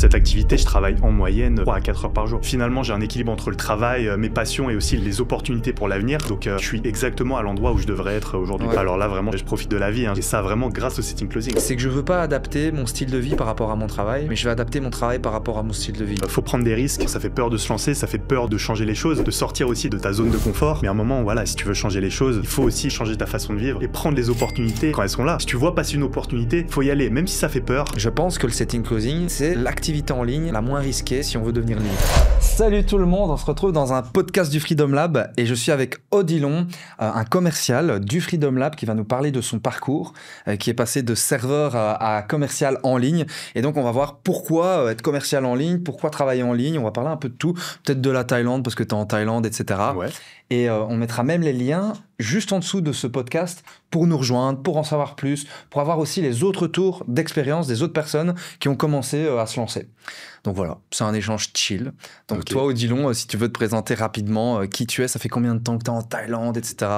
cette activité, je travaille en moyenne 3 à 4 heures par jour. Finalement, j'ai un équilibre entre le travail, mes passions et aussi les opportunités pour l'avenir. Donc, je suis exactement à l'endroit où je devrais être aujourd'hui. Ouais. Alors là, vraiment, je profite de la vie. Et ça, vraiment, grâce au setting closing. C'est que je veux pas adapter mon style de vie par rapport à mon travail, mais je vais adapter mon travail par rapport à mon style de vie. Faut prendre des risques. Ça fait peur de se lancer, ça fait peur de changer les choses, de sortir aussi de ta zone de confort. Mais à un moment, voilà, si tu veux changer les choses, il faut aussi changer ta façon de vivre et prendre les opportunités quand elles sont là. Si tu vois passer une opportunité, faut y aller, même si ça fait peur. Je pense que le setting closing, c'est l'activité en ligne la moins risquée si on veut devenir libre. Salut tout le monde, on se retrouve dans un podcast du Freedom Lab et je suis avec Odilon, un commercial du Freedom Lab qui va nous parler de son parcours, qui est passé de serveur à commercial en ligne. Et donc on va voir pourquoi être commercial en ligne, pourquoi travailler en ligne, on va parler un peu de tout, peut-être de la Thaïlande parce que tu es en Thaïlande, etc. Ouais. Et on mettra même les liens juste en dessous de ce podcast pour nous rejoindre, pour en savoir plus, pour avoir aussi les autres tours d'expérience des autres personnes qui ont commencé à se lancer. Donc voilà, c'est un échange chill. Donc okay. Toi, Odilon, si tu veux te présenter rapidement qui tu es, ça fait combien de temps que tu es en Thaïlande, etc.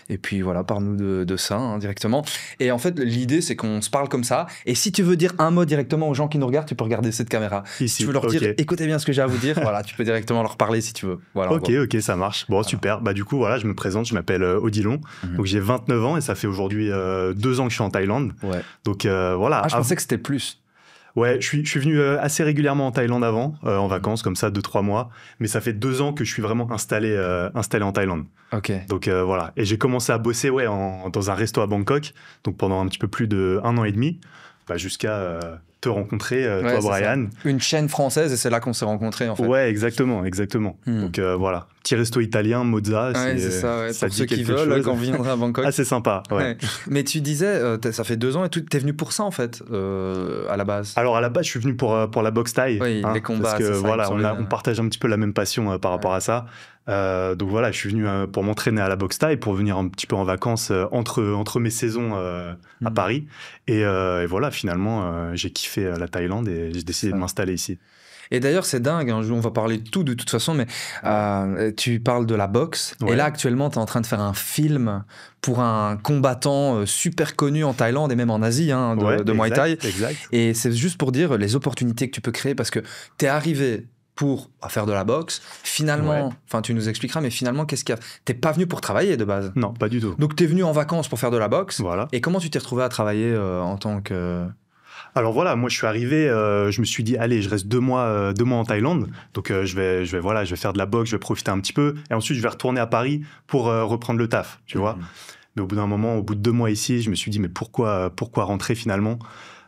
Et puis voilà, parle-nous de ça directement. Et en fait, l'idée, c'est qu'on se parle comme ça. Et si tu veux dire un mot directement aux gens qui nous regardent, tu peux regarder cette caméra. Ici, si tu veux leur dire, écoutez bien ce que j'ai à vous dire, voilà, tu peux directement leur parler si tu veux. Voilà, ok, ça marche. Bon, voilà. Super. Bah, du coup, voilà, je me présente, je m'appelle Odilon. Donc j'ai 29 ans et ça fait aujourd'hui 2 ans que je suis en Thaïlande. Ouais. Donc voilà. Ah, je pensais que c'était plus. Ouais, je suis venu assez régulièrement en Thaïlande avant, en vacances, comme ça, 2-3 mois. Mais ça fait 2 ans que je suis vraiment installé en Thaïlande. Ok. Donc voilà. Et j'ai commencé à bosser dans un resto à Bangkok, donc pendant un petit peu plus d'1 an et demi, jusqu'à te rencontrer, toi, Brian. Ça. Une chaîne française et c'est là qu'on s'est rencontrés, en fait. Ouais, exactement. Donc voilà. Petit resto italien, Mozza. Ouais, c'est ça, ouais. Ça pour ceux qui veulent, quand on viendra à Bangkok. Ah, c'est sympa, ouais. Mais tu disais, ça fait 2 ans et tout, t'es venu pour ça, en fait, à la base. Alors, à la base, je suis venu pour la boxe thaï. Oui, les combats, parce que, c'est ça. Voilà, on partage un petit peu la même passion par rapport à ça. Donc voilà, je suis venu pour m'entraîner à la boxe thaï, pour venir un petit peu en vacances entre mes saisons à Paris. Et voilà, finalement, j'ai kiffé la Thaïlande et j'ai décidé de m'installer ici. Et d'ailleurs, c'est dingue, hein, on va parler de tout de toute façon, mais tu parles de la boxe. Ouais. Et là, actuellement, tu es en train de faire un film pour un combattant super connu en Thaïlande et même en Asie, de Muay Thai. Exact. Et c'est juste pour dire les opportunités que tu peux créer, parce que tu es arrivé pour faire de la boxe. Finalement, tu nous expliqueras, mais finalement, qu'est-ce qu'il y a ? T'es pas venu pour travailler de base ? Non, pas du tout. Donc, t'es venu en vacances pour faire de la boxe. Voilà. Et comment tu t'es retrouvé à travailler en tant que... Alors voilà, moi je suis arrivé, je me suis dit allez, je reste 2 mois en Thaïlande, donc je vais faire de la boxe, je vais profiter un petit peu, et ensuite je vais retourner à Paris pour reprendre le taf, tu vois. Mais au bout d'un moment, au bout de 2 mois ici, je me suis dit mais pourquoi rentrer finalement ?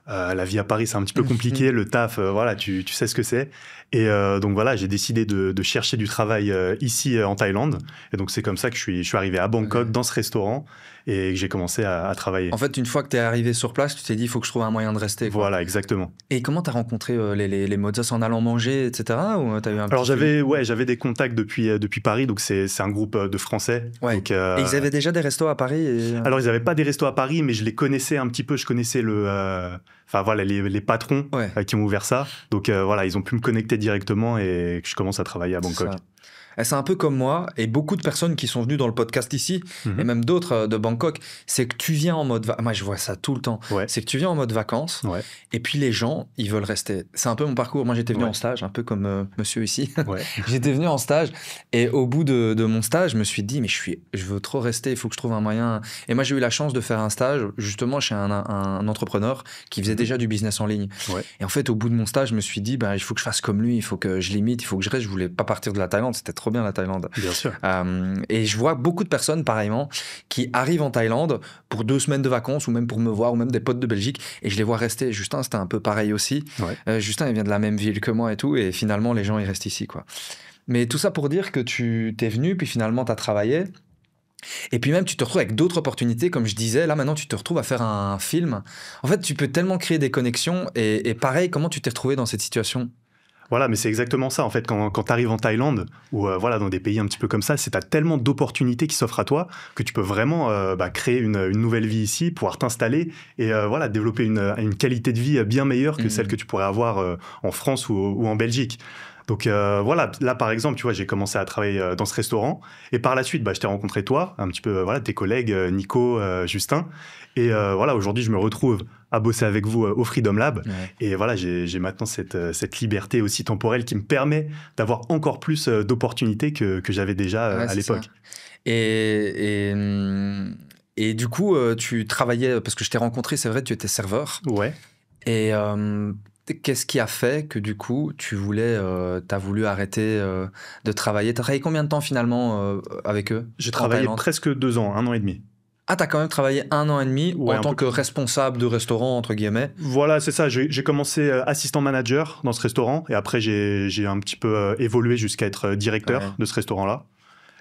La vie à Paris, c'est un petit peu compliqué. Le taf, tu sais ce que c'est. Et donc voilà, j'ai décidé de chercher du travail ici en Thaïlande. Et donc c'est comme ça que je suis arrivé à Bangkok, dans ce restaurant, et que j'ai commencé à travailler. En fait, une fois que tu es arrivé sur place, tu t'es dit, il faut que je trouve un moyen de rester. Quoi. Voilà, exactement. Et comment tu as rencontré les Mozzas en allant manger, etc. Ou t'as eu un Alors j'avais des contacts depuis Paris, donc c'est un groupe de Français. Ouais. Donc, et ils avaient déjà des restos à Paris Alors ils n'avaient pas des restos à Paris, mais je les connaissais un petit peu. Je connaissais les patrons qui ont ouvert ça. Donc voilà, ils ont pu me connecter directement et que je commence à travailler à Bangkok. C'est un peu comme moi et beaucoup de personnes qui sont venues dans le podcast ici et même d'autres de Bangkok, c'est que tu viens en mode... Moi, je vois ça tout le temps. Ouais. C'est que tu viens en mode vacances et puis les gens, ils veulent rester. C'est un peu mon parcours. Moi, j'étais venu en stage, un peu comme monsieur ici. J'étais venu en stage et au bout de mon stage, je me suis dit, mais je veux trop rester, il faut que je trouve un moyen. Et moi, j'ai eu la chance de faire un stage justement chez un entrepreneur qui faisait déjà du business en ligne. Et en fait, au bout de mon stage, je me suis dit, il faut que je fasse comme lui, il faut que je limite, il faut que je reste. Je voulais pas partir de la Thaïlande, c'était trop bien la Thaïlande. Bien sûr. Et je vois beaucoup de personnes, pareillement, qui arrivent en Thaïlande pour 2 semaines de vacances ou même pour me voir, ou même des potes de Belgique, et je les vois rester. Justin, c'était un peu pareil aussi. Justin, il vient de la même ville que moi et tout, et finalement, les gens, ils restent ici, quoi. Mais tout ça pour dire que tu t'es venu, puis finalement, tu as travaillé. Et puis même, tu te retrouves avec d'autres opportunités, comme je disais. Là, maintenant, tu te retrouves à faire un film. En fait, tu peux tellement créer des connexions. Et pareil, comment tu t'es retrouvé dans cette situation ? Voilà, mais c'est exactement ça, en fait, quand tu arrives en Thaïlande, ou dans des pays un petit peu comme ça, tu as tellement d'opportunités qui s'offrent à toi que tu peux vraiment créer une nouvelle vie ici, pouvoir t'installer et développer une qualité de vie bien meilleure que celle que tu pourrais avoir en France ou en Belgique. Donc là par exemple, tu vois, j'ai commencé à travailler dans ce restaurant et par la suite, je t'ai rencontré toi, un petit peu tes collègues Nico, Justin et aujourd'hui je me retrouve à bosser avec vous au Freedom Lab. Et voilà, j'ai maintenant cette liberté aussi temporelle qui me permet d'avoir encore plus d'opportunités que j'avais déjà à l'époque. Et du coup, tu travaillais, parce que je t'ai rencontré, c'est vrai, tu étais serveur. Ouais. Et qu'est-ce qui a fait que du coup, t'as voulu arrêter de travailler? T'as travaillé combien de temps finalement avec eux? J'ai travaillé presque 2 ans, 1 an et demi. Ah, t'as quand même travaillé 1 an et demi en tant que responsable de restaurant, entre guillemets. Voilà, c'est ça. J'ai commencé assistant manager dans ce restaurant et après, j'ai un petit peu évolué jusqu'à être directeur de ce restaurant-là.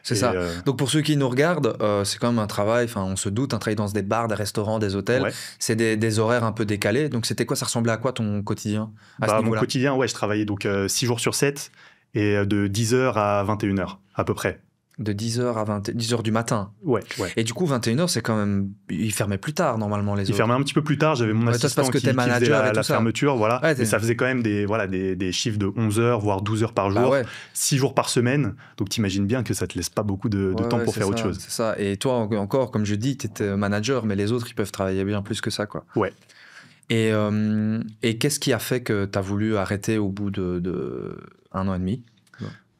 C'est ça. Donc pour ceux qui nous regardent, c'est quand même un travail, on se doute, un travail dans des bars, des restaurants, des hôtels. C'est des horaires un peu décalés. Donc c'était quoi, ça ressemblait à quoi ton quotidien Mon quotidien, je travaillais donc 6 jours sur 7 et de 10h à 21h à peu près. De 10h à 10h du matin. Ouais. Et du coup, 21h, c'est quand même... Ils fermaient plus tard, normalement, les autres. Ils fermaient un petit peu plus tard. J'avais mon assistant qui faisait la fermeture. Voilà. Mais ça faisait quand même des chiffres de 11h, voire 12h par jour, 6 jours par semaine. Donc, t'imagines bien que ça te laisse pas beaucoup de temps pour faire autre chose. C'est ça. Et toi, encore, comme je dis, t'étais manager, mais les autres, ils peuvent travailler bien plus que ça, quoi. Ouais. Et qu'est-ce qui a fait que t'as voulu arrêter au bout de 1 an et demi?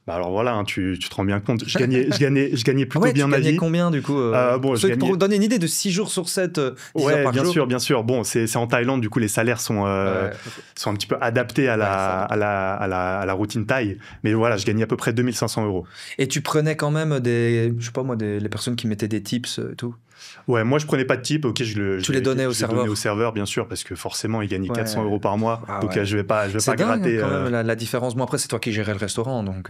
Alors voilà, tu te rends bien compte, je gagnais plutôt bien ma vie. Tu gagnais combien du coup Pour donner une idée de 6 jours sur 7, 10 heures par jour. Bien sûr. Bon, c'est en Thaïlande, du coup les salaires sont un petit peu adaptés à la routine thaï. Mais voilà, je gagnais à peu près 2 500 €. Et tu prenais quand même les personnes qui mettaient des tips et tout? Ouais, moi je prenais pas de tips, tu les donnais au serveur. Au serveur, bien sûr, parce que forcément ils gagnaient 400 € par mois, donc je vais pas dingue, gratter. Quand même, la différence. Bon, après c'est toi qui gérais le restaurant, donc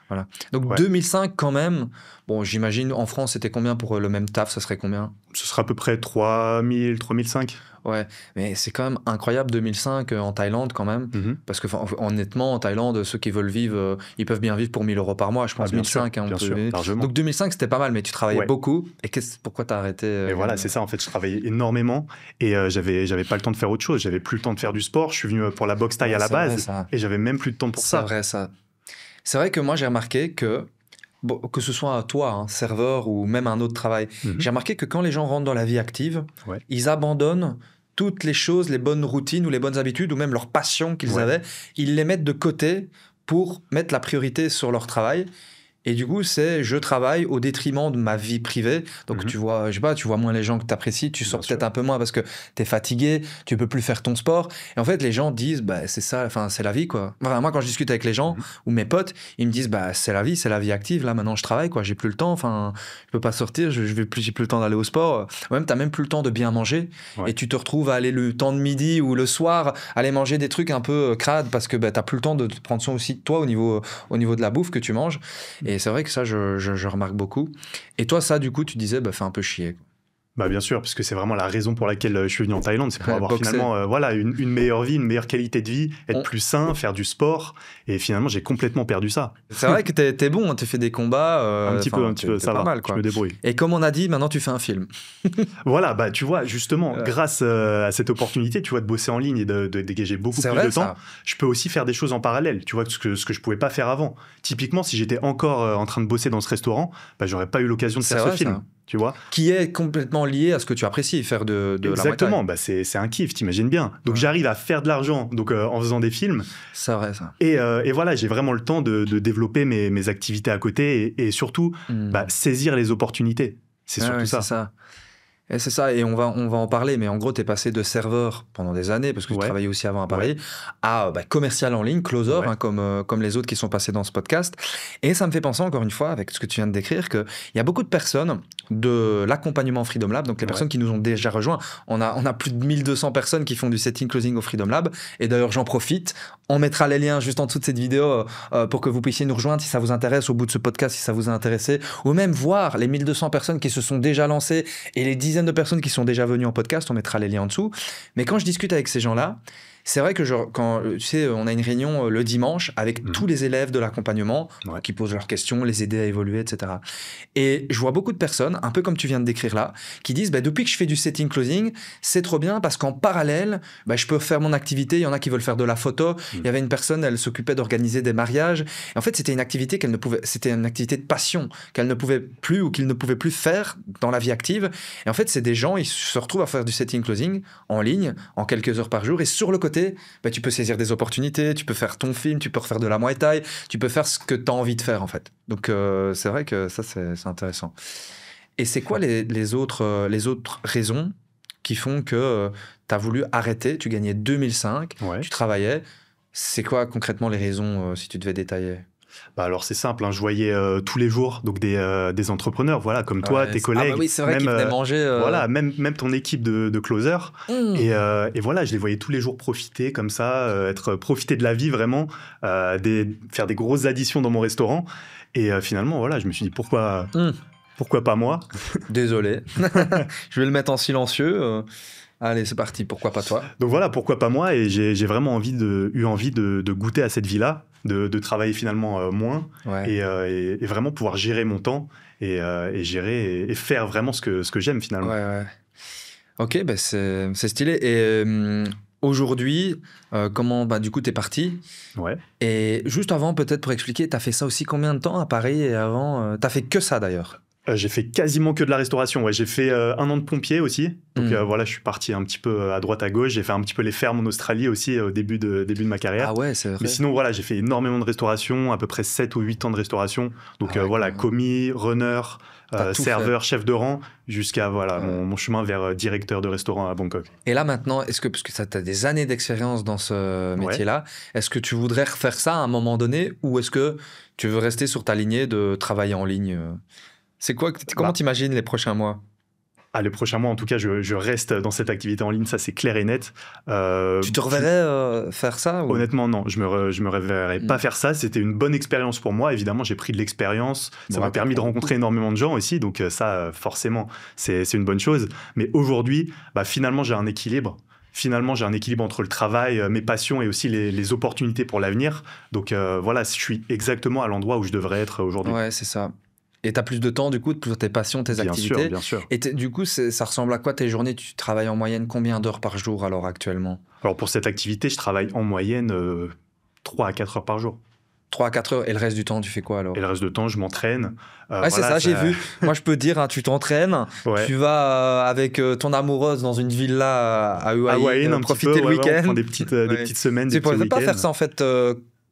voilà. Donc 2005 quand même. Bon, j'imagine en France c'était combien pour le même taf? Ça serait combien? Ce sera à peu près 3000, 3005. Ouais, mais c'est quand même incroyable 2005 en Thaïlande quand même, parce que honnêtement en Thaïlande ceux qui veulent vivre, ils peuvent bien vivre pour 1000 € par mois, je pense. 2005, bien sûr, largement. Donc 2005 c'était pas mal, mais tu travaillais beaucoup. Et pourquoi t'as arrêté Et voilà, c'est ça en fait, je travaillais énormément et j'avais pas le temps de faire autre chose, j'avais plus le temps de faire du sport. Je suis venu pour la boxe thaï à la base et j'avais même plus de temps pour ça. C'est vrai ça. C'est vrai que moi j'ai remarqué que ce soit toi, serveur ou même un autre travail, j'ai remarqué que quand les gens rentrent dans la vie active, ils abandonnent toutes les choses, les bonnes routines ou les bonnes habitudes ou même leurs passions qu'ils avaient, ils les mettent de côté pour mettre la priorité sur leur travail. Et du coup, je travaille au détriment de ma vie privée. Donc, tu vois, tu vois moins les gens que tu apprécies, tu sors peut-être un peu moins parce que tu es fatigué, tu peux plus faire ton sport. Et en fait, les gens disent, c'est ça, c'est la vie, quoi. Enfin, moi, quand je discute avec les gens ou mes potes, ils me disent, c'est la vie active. Là, maintenant, je travaille, quoi. J'ai plus le temps. Enfin, je peux pas sortir, j'ai plus le temps d'aller au sport. Même, t'as même plus le temps de bien manger. Et tu te retrouves à aller le temps de midi ou le soir, aller manger des trucs un peu crades parce que t'as plus le temps de prendre soin aussi de toi au niveau de la bouffe que tu manges. Et c'est vrai que ça, je remarque beaucoup. Et toi, ça, du coup, tu disais, fais un peu chier. Bien sûr, parce que c'est vraiment la raison pour laquelle je suis venu en Thaïlande, c'est pour avoir finalement une meilleure vie, une meilleure qualité de vie, être plus sain, faire du sport. Et finalement, j'ai complètement perdu ça. C'est vrai que t'es bon, tu fais des combats. Un petit peu, ça va, mal, quoi. Je me débrouille. Et comme on a dit, maintenant tu fais un film. Voilà, tu vois, justement, grâce à cette opportunité, tu vois, de bosser en ligne et de dégager beaucoup plus de temps, je peux aussi faire des choses en parallèle, tu vois, ce que je pouvais pas faire avant. Typiquement, si j'étais encore en train de bosser dans ce restaurant, j'aurais pas eu l'occasion de faire ce film. Tu vois, qui est complètement lié à ce que tu apprécies, faire de la Muay Thai. Exactement, c'est un kiff, t'imagines bien. Donc j'arrive à faire de l'argent en faisant des films. C'est vrai ça. Et voilà, j'ai vraiment le temps de développer mes activités à côté et surtout saisir les opportunités. C'est surtout ça. C'est ça. Et c'est ça, et on va en parler, mais en gros, tu es passé de serveur pendant des années, parce que tu travaillais aussi avant à Paris, à commercial en ligne, closer, comme les autres qui sont passés dans ce podcast. Et ça me fait penser, encore une fois, avec ce que tu viens de décrire, qu'il y a beaucoup de personnes de l'accompagnement Freedom Lab, donc les personnes qui nous ont déjà rejoints. On a plus de 1200 personnes qui font du setting closing au Freedom Lab. Et d'ailleurs, j'en profite. On mettra les liens juste en dessous de cette vidéo pour que vous puissiez nous rejoindre si ça vous intéresse, au bout de ce podcast, si ça vous a intéressé, ou même voir les 1200 personnes qui se sont déjà lancées et les dizaines de personnes qui sont déjà venues en podcast. On mettra les liens en dessous. Mais quand je discute avec ces gens-là, C'est vrai que quand tu sais, on a une réunion le dimanche avec tous les élèves de l'accompagnement qui posent leurs questions, les aider à évoluer, etc. Et je vois beaucoup de personnes, un peu comme tu viens de décrire là, qui disent depuis que je fais du setting closing, c'est trop bien parce qu'en parallèle, je peux faire mon activité. Il y en a qui veulent faire de la photo. Il y avait une personne, elle s'occupait d'organiser des mariages. Et en fait, c'était une activité c'était une activité de passion qu'elle ne pouvait plus ou qu'il ne pouvait plus faire dans la vie active. Et en fait, c'est des gens, ils se retrouvent à faire du setting closing en ligne, en quelques heures par jour. Et sur le côté, tu peux saisir des opportunités, tu peux faire ton film, tu peux refaire de la Muay Thai, tu peux faire ce que tu as envie de faire, en fait. Donc, c'est vrai que ça, c'est intéressant. Et c'est quoi les autres raisons qui font que tu as voulu arrêter, tu gagnais 2005, tu travaillais. C'est quoi concrètement les raisons, si tu devais détailler ? Alors c'est simple, je voyais tous les jours donc des entrepreneurs, voilà, comme toi, tes collègues, oui, c'est vrai qu'ils venaient manger. Voilà, même ton équipe de closer. Et voilà, je les voyais tous les jours profiter comme ça, profiter de la vie vraiment, faire des grosses additions dans mon restaurant. Et finalement, voilà, je me suis dit pourquoi pas moi ? Désolé, je vais le mettre en silencieux. Allez, c'est parti, pourquoi pas toi ? Donc voilà, pourquoi pas moi ? Et j'ai vraiment eu envie de goûter à cette vie-là, de travailler finalement moins et vraiment pouvoir gérer mon temps et gérer et faire vraiment ce que j'aime finalement. Ouais. Ok, c'est stylé. Et aujourd'hui, comment du coup t'es parti ? Ouais. Et juste avant, peut-être pour expliquer, t'as fait ça aussi combien de temps à Paris ? Et avant, t'as fait que ça d'ailleurs ? J'ai fait quasiment que de la restauration. Ouais. J'ai fait 1 an de pompier aussi. Donc voilà, je suis parti un petit peu à droite à gauche. J'ai fait un petit peu les fermes en Australie aussi au début de ma carrière. Ah ouais, c'est vrai. Mais sinon, voilà, j'ai fait énormément de restauration, à peu près 7 ou 8 ans de restauration. Donc voilà, commis, runner, serveur, chef de rang, jusqu'à mon chemin vers directeur de restaurant à Bangkok. Et là maintenant, parce que tu as des années d'expérience dans ce métier-là, est-ce que tu voudrais refaire ça à un moment donné ou est-ce que tu veux rester sur ta lignée de travailler en ligne ? C'est quoi, comment t'imagines les prochains mois ? Les prochains mois, en tout cas, je reste dans cette activité en ligne, ça c'est clair et net. Tu te reverrais faire ça ou... Honnêtement, non, je me reverrais pas faire ça. C'était une bonne expérience pour moi. Évidemment, j'ai pris de l'expérience. Ça m'a permis de rencontrer énormément de gens aussi. Donc ça, forcément, c'est une bonne chose. Mais aujourd'hui, finalement, j'ai un équilibre. Finalement, j'ai un équilibre entre le travail, mes passions et aussi les opportunités pour l'avenir. Donc voilà, je suis exactement à l'endroit où je devrais être aujourd'hui. Ouais, c'est ça. Et tu as plus de temps, du coup, pour tes passions, tes activités. Bien sûr. Et du coup, ça ressemble à quoi tes journées ? Tu travailles en moyenne combien d'heures par jour alors actuellement ? Alors pour cette activité, je travaille en moyenne 3 à 4 heures par jour. 3 à 4 heures. Et le reste du temps, tu fais quoi alors ? Et le reste du temps, je m'entraîne. C'est ça, j'ai vu. Moi, je peux te dire, tu t'entraînes, tu vas avec ton amoureuse dans une villa à Hawaï, profiter le week-end. On prend des petites semaines, des petits week-ends. Tu ne pourrais pas faire ça en fait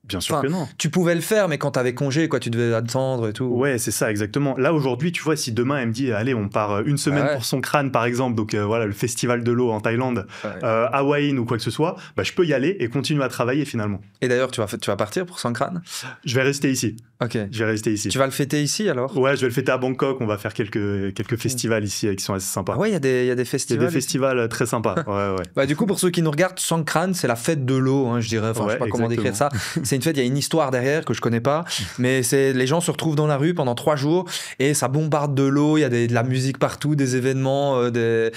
Bien sûr que non. Tu pouvais le faire, mais quand tu avais congé, tu devais attendre et tout. Ouais, c'est ça, exactement. Là, aujourd'hui, tu vois, si demain, elle me dit, allez, on part une semaine pour son crâne, par exemple, donc voilà, le festival de l'eau en Thaïlande, Hawaï ou quoi que ce soit, je peux y aller et continuer à travailler finalement. Et d'ailleurs, tu vas partir pour son crâne ? Je vais rester ici. Ok. Je vais rester ici. Tu vas le fêter ici alors ? Ouais, je vais le fêter à Bangkok. On va faire quelques festivals ici qui sont assez sympas. Ah ouais, il y a des festivals. Il y a des festivals très sympas. Ouais. Du coup, pour ceux qui nous regardent, Songkran, c'est la fête de l'eau, je dirais. Enfin, je sais pas comment décrire ça. C'est une fête, il y a une histoire derrière que je connais pas, mais les gens se retrouvent dans la rue pendant 3 jours et ça bombarde de l'eau. Il y a de la musique partout, des événements, des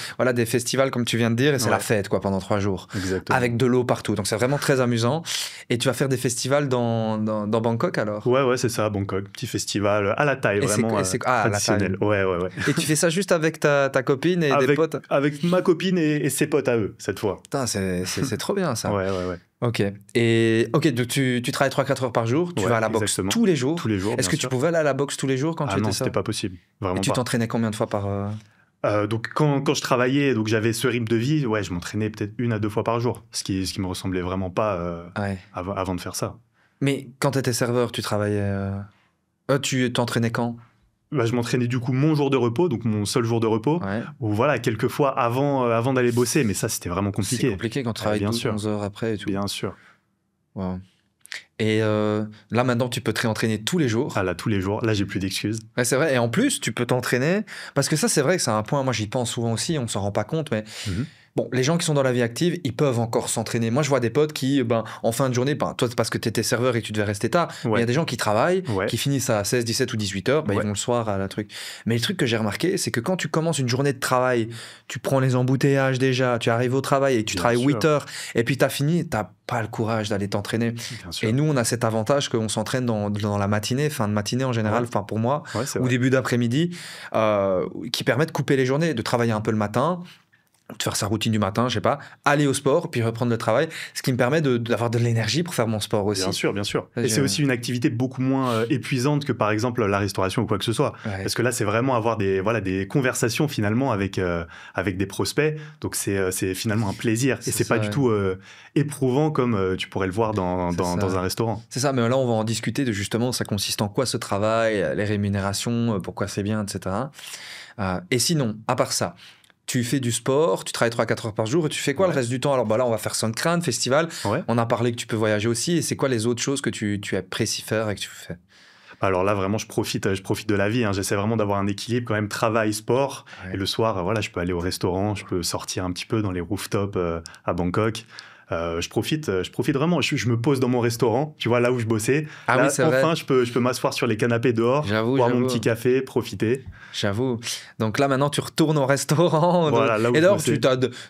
festivals comme tu viens de dire, et c'est la fête pendant 3 jours. Exactement. Avec de l'eau partout. Donc c'est vraiment très amusant. Et tu vas faire des festivals dans Bangkok alors ? Ouais, c'est ça, Bangkok. Petit festival à la taille, vraiment traditionnel. Ouais. Et tu fais ça juste avec ta copine et des potes ? Avec ma copine et ses potes à eux, cette fois. Putain, c'est trop bien ça. Ouais. Ok, donc tu travailles 3-4 heures par jour, tu vas à la boxe tous les jours. Est-ce que tu pouvais aller à la boxe tous les jours quand tu étais ça ? Non, c'était pas possible. Vraiment et tu t'entraînais combien de fois par... Donc quand je travaillais, donc j'avais ce rythme de vie, je m'entraînais peut-être 1 à 2 fois par jour, ce qui me ressemblait vraiment pas avant de faire ça. Mais quand tu étais serveur, tu travaillais... tu t'entraînais quand ? Je m'entraînais du coup mon jour de repos, donc mon seul jour de repos, ou voilà, quelques fois avant d'aller bosser, mais ça c'était vraiment compliqué. C'est compliqué quand tu travailles 12-11 heures après et tout. Bien sûr. Wow. Et là maintenant tu peux te réentraîner tous les jours. Là tous les jours, là j'ai plus d'excuses. Ouais, c'est vrai, et en plus tu peux t'entraîner, parce que ça c'est vrai que c'est un point, moi j'y pense souvent aussi, on s'en rend pas compte, mais Bon, les gens qui sont dans la vie active, ils peuvent encore s'entraîner. Moi, je vois des potes qui, en fin de journée, toi, c'est parce que tu étais serveur et que tu devais rester tard, mais il y a des gens qui travaillent, qui finissent à 16, 17 ou 18 heures, ils vont le soir à la truc. Mais le truc que j'ai remarqué, c'est que quand tu commences une journée de travail, tu prends les embouteillages déjà, tu arrives au travail et tu travailles 8 heures, et puis tu as fini, tu n'as pas le courage d'aller t'entraîner. Et nous, on a cet avantage qu'on s'entraîne dans la matinée, fin de matinée en général, enfin pour moi, ou début d'après-midi, qui permet de couper les journées, de travailler un peu le matin, de faire sa routine du matin, je sais pas, aller au sport, puis reprendre le travail, ce qui me permet d'avoir de l'énergie pour faire mon sport aussi. Bien sûr, bien sûr. Et c'est aussi une activité beaucoup moins épuisante que par exemple la restauration ou quoi que ce soit. Parce que là, c'est vraiment avoir des conversations finalement avec des prospects. Donc c'est finalement un plaisir. Et c'est pas du tout éprouvant comme tu pourrais le voir dans un restaurant. C'est ça, mais là, on va en discuter de justement, ça consiste en quoi ce travail, les rémunérations, pourquoi c'est bien, etc. Et sinon, à part ça, tu fais du sport, tu travailles 3-4 heures par jour et tu fais quoi le reste du temps? Alors là, on va faire Sandcrâne, festival. On a parlé que tu peux voyager aussi. Et c'est quoi les autres choses que tu apprécies faire et que tu fais? Alors là, vraiment, je profite de la vie. J'essaie vraiment d'avoir un équilibre quand même travail, sport. Et le soir, je peux aller au restaurant, je peux sortir un petit peu dans les rooftops à Bangkok. Je profite vraiment. Je me pose dans mon restaurant, tu vois, là où je bossais. Là, oui, c'est vrai. Je peux m'asseoir sur les canapés dehors, boire mon petit café, profiter. J'avoue. Donc là, maintenant, tu retournes au restaurant. Voilà, là où et d'ailleurs,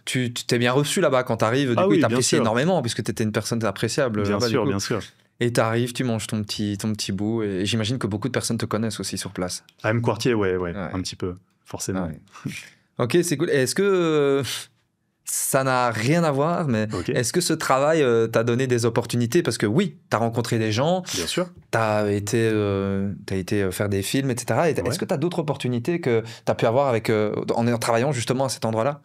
tu t'es bien reçu là-bas quand tu arrives. Du coup, ils t'apprécient énormément puisque tu étais une personne appréciable. Bien sûr, bien sûr. Et tu arrives, tu manges ton petit bout. Et j'imagine que beaucoup de personnes te connaissent aussi sur place. À M-Quartier, ouais, un petit peu, forcément. Ok, c'est cool. Et est-ce que... ça n'a rien à voir, mais est-ce que ce travail t'a donné des opportunités? Parce que oui, t'as rencontré des gens, bien sûr. T'as été faire des films, etc. Et est-ce que t'as d'autres opportunités que t'as pu avoir en travaillant justement à cet endroit-là?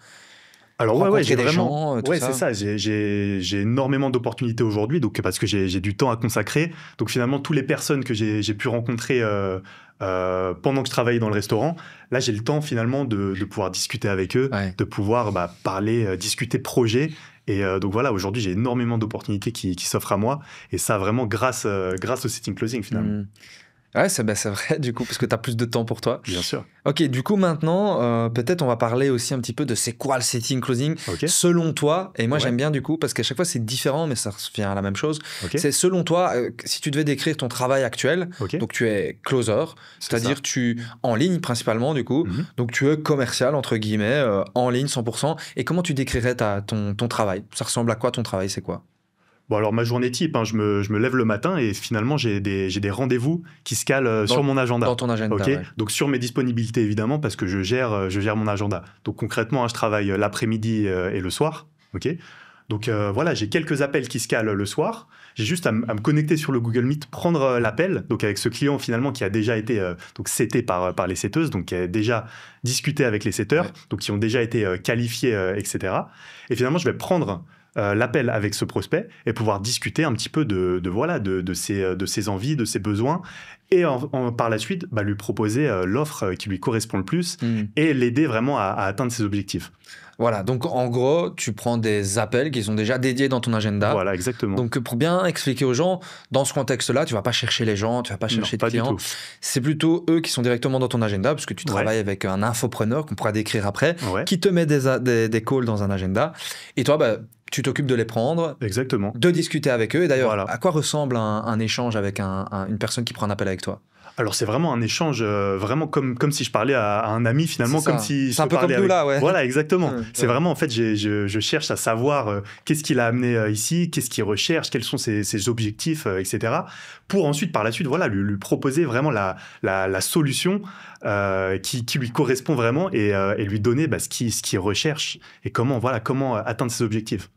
Alors j'ai vraiment... c'est ça. J'ai énormément d'opportunités aujourd'hui, donc parce que j'ai du temps à consacrer. Donc finalement, toutes les personnes que j'ai pu rencontrer pendant que je travaillais dans le restaurant, là j'ai le temps finalement de pouvoir discuter avec eux, de pouvoir parler, discuter de projets. Et donc voilà, aujourd'hui j'ai énormément d'opportunités qui s'offrent à moi, et ça vraiment grâce au sitting closing finalement. Ouais, c'est vrai du coup, parce que tu as plus de temps pour toi. Bien sûr. Ok, du coup maintenant, peut-être on va parler aussi un petit peu de c'est quoi le setting closing selon toi. Et moi j'aime bien du coup, parce qu'à chaque fois c'est différent, mais ça revient à la même chose. C'est selon toi, si tu devais décrire ton travail actuel, donc tu es closer, c'est-à-dire tu en ligne principalement du coup, donc tu es commercial entre guillemets, en ligne 100%. Et comment tu décrirais ton travail? Ça ressemble à quoi ton travail? C'est quoi? Bon, alors ma journée type, je me lève le matin et finalement j'ai des rendez-vous qui se calent sur mon agenda. Dans ton agenda, Donc sur mes disponibilités évidemment, parce que je gère mon agenda. Donc concrètement, je travaille l'après-midi et le soir. Donc voilà, j'ai quelques appels qui se calent le soir. J'ai juste à me connecter sur le Google Meet, prendre l'appel, donc avec ce client finalement qui a déjà été donc seté par les setteuses, donc qui a déjà discuté avec les setteurs, donc qui ont déjà été qualifiés, etc. Et finalement, je vais prendre l'appel avec ce prospect et pouvoir discuter un petit peu de ses envies, de ses besoins, et par la suite lui proposer l'offre qui lui correspond le plus et l'aider vraiment à atteindre ses objectifs. Voilà, donc en gros, tu prends des appels qui sont déjà dédiés dans ton agenda. Voilà, exactement. Donc pour bien expliquer aux gens, dans ce contexte-là, tu vas pas chercher les gens, tu vas pas chercher tes clients. C'est plutôt eux qui sont directement dans ton agenda, parce que tu travailles avec un infopreneur qu'on pourra décrire après, qui te met des calls dans un agenda. Et toi, tu t'occupes de les prendre, exactement, de discuter avec eux. Et d'ailleurs, à quoi ressemble un échange avec une personne qui prend un appel avec toi? Alors c'est vraiment un échange, vraiment comme si je parlais à un ami finalement, comme si c'est un peu comme nous là, Voilà, exactement. C'est vraiment en fait, je cherche à savoir qu'est-ce qui l'a amené ici, qu'est-ce qu'il recherche, quels sont ses objectifs, etc. Pour ensuite, par la suite, voilà, lui proposer vraiment la solution qui lui correspond vraiment et lui donner ce qu'il recherche et comment atteindre ses objectifs.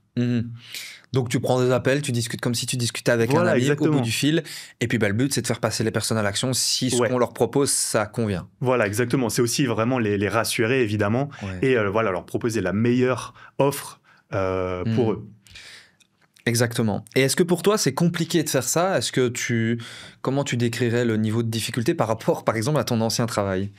Donc tu prends des appels, tu discutes comme si tu discutais avec un ami au bout du fil, et puis le but c'est de faire passer les personnes à l'action si ce qu'on leur propose ça convient. Voilà, exactement. C'est aussi vraiment les rassurer évidemment et leur proposer la meilleure offre pour eux. Exactement. Et est-ce que pour toi c'est compliqué de faire ça? Comment tu décrirais le niveau de difficulté par rapport par exemple à ton ancien travail?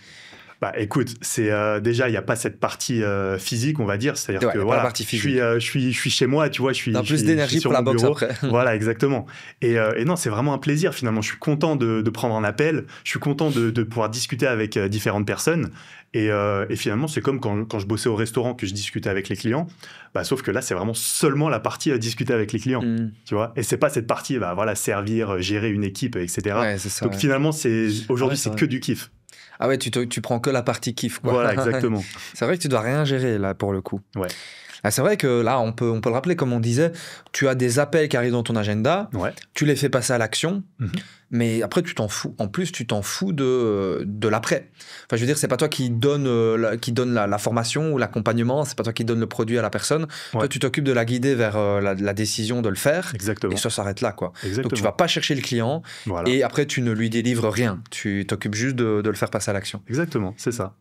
Bah écoute, c'est déjà il n'y a pas cette partie physique, on va dire, c'est-à-dire que voilà, je suis chez moi, tu vois, je suis. T'as plus d'énergie pour la boxe après. Voilà, exactement. Et non, c'est vraiment un plaisir finalement. Je suis content de prendre un appel, je suis content de pouvoir discuter avec différentes personnes. Et finalement, c'est comme quand je bossais au restaurant que je discutais avec les clients, bah, sauf que là, c'est vraiment seulement la partie discuter avec les clients, tu vois. Et c'est pas cette partie, bah voilà, servir, gérer une équipe, etc. Ouais, c'est ça, donc finalement, aujourd'hui, c'est que du kiff. Ah ouais, tu prends que la partie kiff, quoi. Voilà, exactement. C'est vrai que tu dois rien gérer, là, pour le coup. Ouais. Ah, c'est vrai que là, on peut le rappeler, comme on disait, tu as des appels qui arrivent dans ton agenda, tu les fais passer à l'action, mais après, tu t'en fous. En plus, tu t'en fous de l'après. Enfin, je veux dire, c'est pas toi qui donne la formation ou l'accompagnement, c'est pas toi qui donne le produit à la personne. Toi, tu t'occupes de la guider vers la décision de le faire. Exactement. Et ça s'arrête là, quoi. Exactement. Donc, tu vas pas chercher le client et après, tu ne lui délivres rien. Tu t'occupes juste de le faire passer à l'action. Exactement, c'est ça.